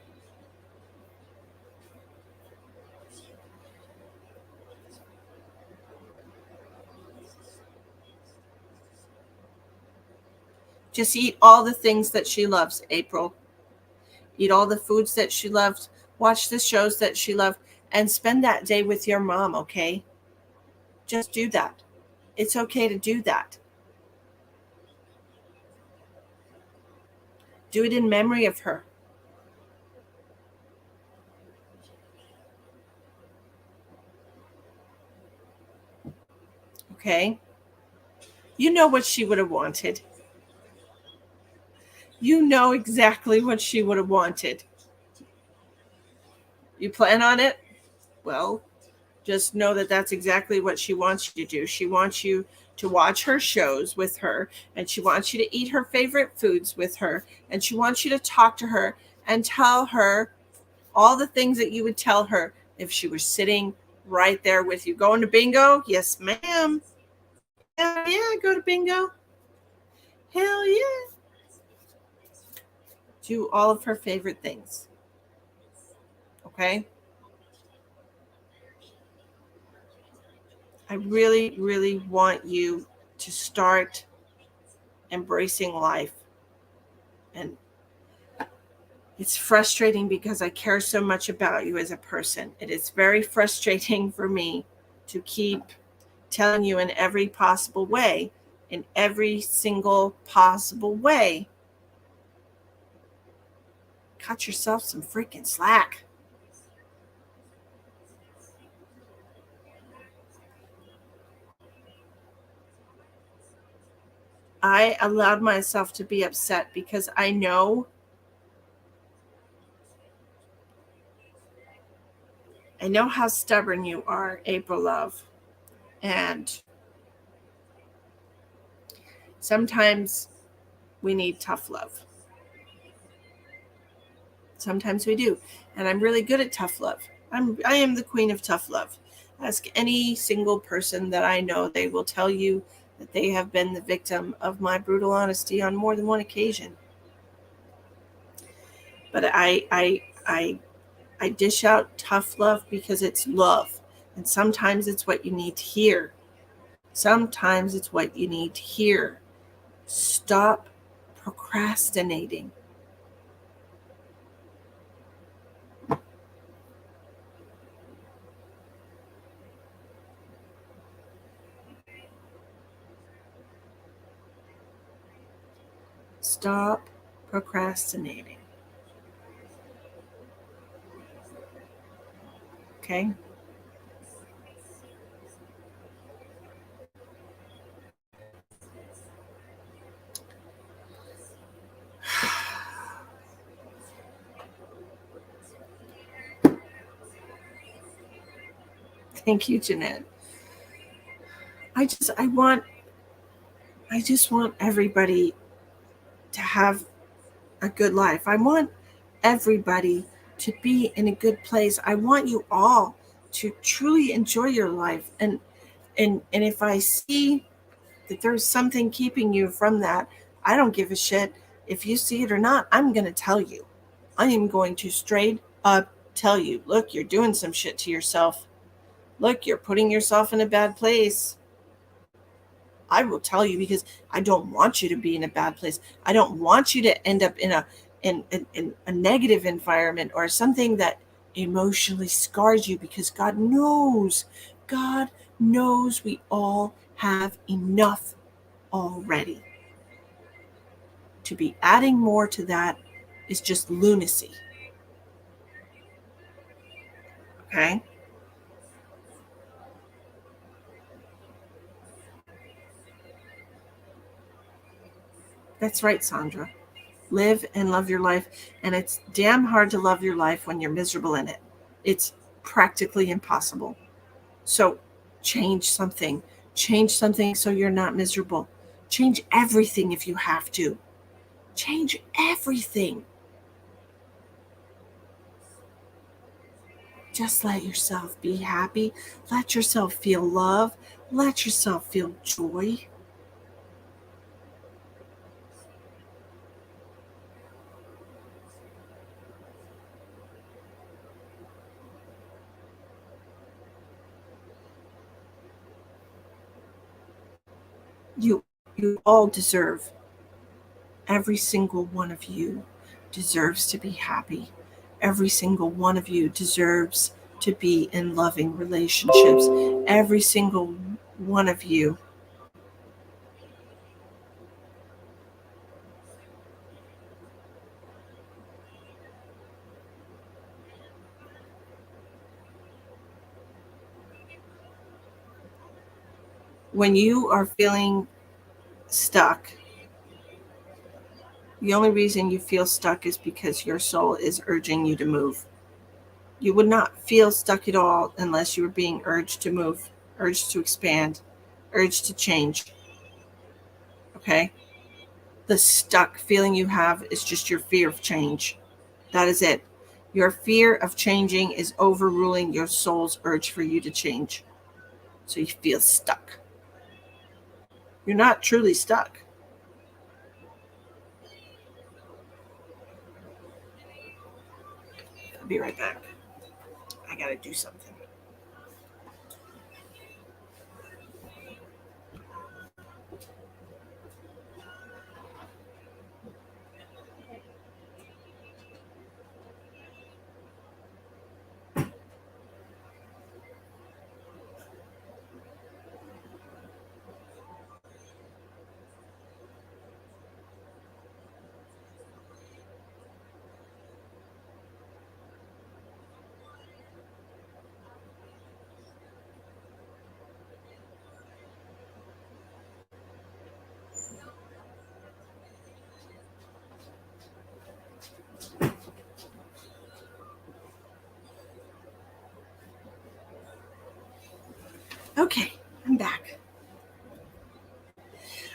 Just eat all the things that she loves, April. Eat all the foods that she loved. Watch the shows that she loved. And spend that day with your mom, okay? Just do that. It's okay to do that. Do it in memory of her. Okay? You know what she would have wanted. You know exactly what she would have wanted. You plan on it? Well, just know that that's exactly what she wants you to do. She wants you to watch her shows with her, and she wants you to eat her favorite foods with her, and she wants you to talk to her and tell her all the things that you would tell her if she was sitting right there with you. Going to bingo? Yes, ma'am. Hell yeah, go to bingo. Hell yeah. Do all of her favorite things. Okay? I really, really want you to start embracing life. And it's frustrating because I care so much about you as a person. It is very frustrating for me to keep telling you in every possible way, in every single possible way, cut yourself some freaking slack. I allowed myself to be upset because I know how stubborn you are, April love. And sometimes we need tough love. Sometimes we do. And I'm really good at tough love. I am the queen of tough love. Ask any single person that I know. They will tell you that they have been the victim of my brutal honesty on more than one occasion. But I dish out tough love because it's love. And sometimes it's what you need to hear. Sometimes it's what you need to hear. Stop procrastinating. stop procrastinating. Okay? Thank you, Jeanette. I just want everybody to have a good life. I want everybody to be in a good place. I want you all to truly enjoy your life. And if I see that there's something keeping you from that, I don't give a shit if you see it or not. I'm going to tell you. I am going to straight up tell you, look, you're doing some shit to yourself. Look, you're putting yourself in a bad place. I will tell you because I don't want you to be in a bad place. I don't want you to end up in a negative environment or something that emotionally scars you, because God knows we all have enough already. To be adding more to that is just lunacy. Okay? That's right, Sandra. Live and love your life. And it's damn hard to love your life when you're miserable in it. It's practically impossible. So change something. Change something so you're not miserable. Change everything if you have to. Change everything. Just let yourself be happy. Let yourself feel love. Let yourself feel joy. You all deserve, every single one of you deserves to be happy. Every single one of you deserves to be in loving relationships. Every single one of you. When you are feeling stuck, the only reason you feel stuck is because your soul is urging you to move. You would not feel stuck at all unless you were being urged to move, urged to expand, urged to change. Okay? The stuck feeling you have is just your fear of change. That is it. Your fear of changing is overruling your soul's urge for you to change. So you feel stuck. You're not truly stuck. I'll be right back. I gotta do something. Okay, I'm back.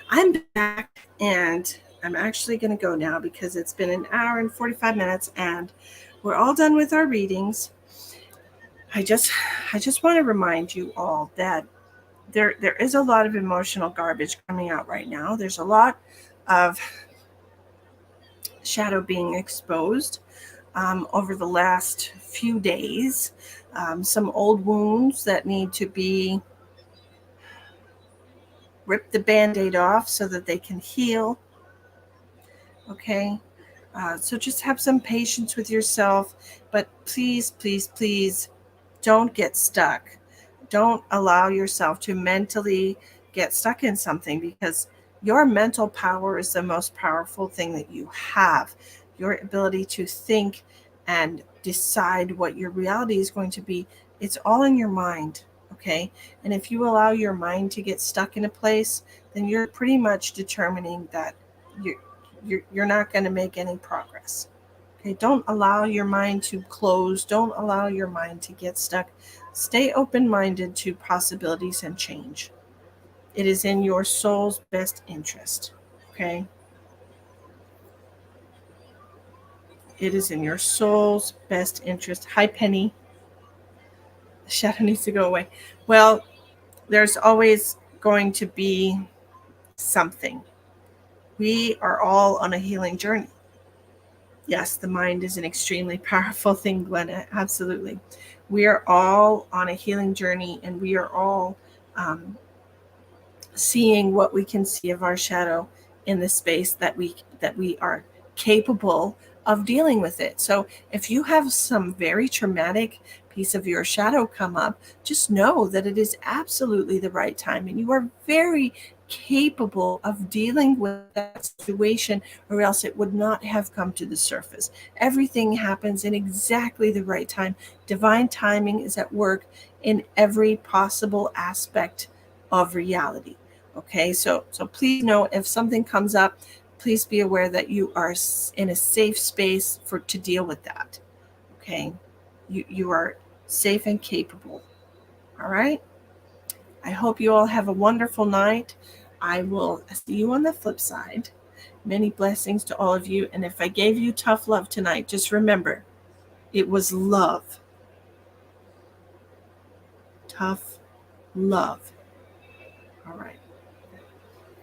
I'm back, and I'm actually going to go now because it's been an hour and 45 minutes and we're all done with our readings. I just want to remind you all that there is a lot of emotional garbage coming out right now. There's a lot of shadow being exposed over the last few days. Some old wounds that need to be ripped the band-aid off so that they can heal. Okay? So just have some patience with yourself, but please, please, please don't get stuck. Don't allow yourself to mentally get stuck in something, because Your mental power is the most powerful thing that you have. Your ability to think and decide what your reality is going to be, it's all in your mind, okay? And if you allow your mind to get stuck in a place, then you're pretty much determining that you're not going to make any progress. Okay, don't allow your mind to close. Don't allow your mind to get stuck. Stay open-minded to possibilities and change. It is in your soul's best interest. Okay? It is in your soul's best interest. Hi, Penny. The shadow needs to go away. Well, there's always going to be something. We are all on a healing journey. Yes, the mind is an extremely powerful thing, Glenna. Absolutely. We are all on a healing journey, and we are all um, seeing what we can see of our shadow in the space that we are capable of dealing with it. So if you have some very traumatic piece of your shadow come up, just know that it is absolutely the right time, and you are very capable of dealing with that situation, or else it would not have come to the surface. Everything happens in exactly the right time. Divine timing is at work in every possible aspect of reality. Okay, so please know, if something comes up, please be aware that you are in a safe space to deal with that. Okay, you are safe and capable. All right. I hope you all have a wonderful night. I will see you on the flip side. Many blessings to all of you. And if I gave you tough love tonight, just remember, it was love. Tough love. All right.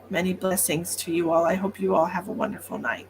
Many blessings to you all. I hope you all have a wonderful night.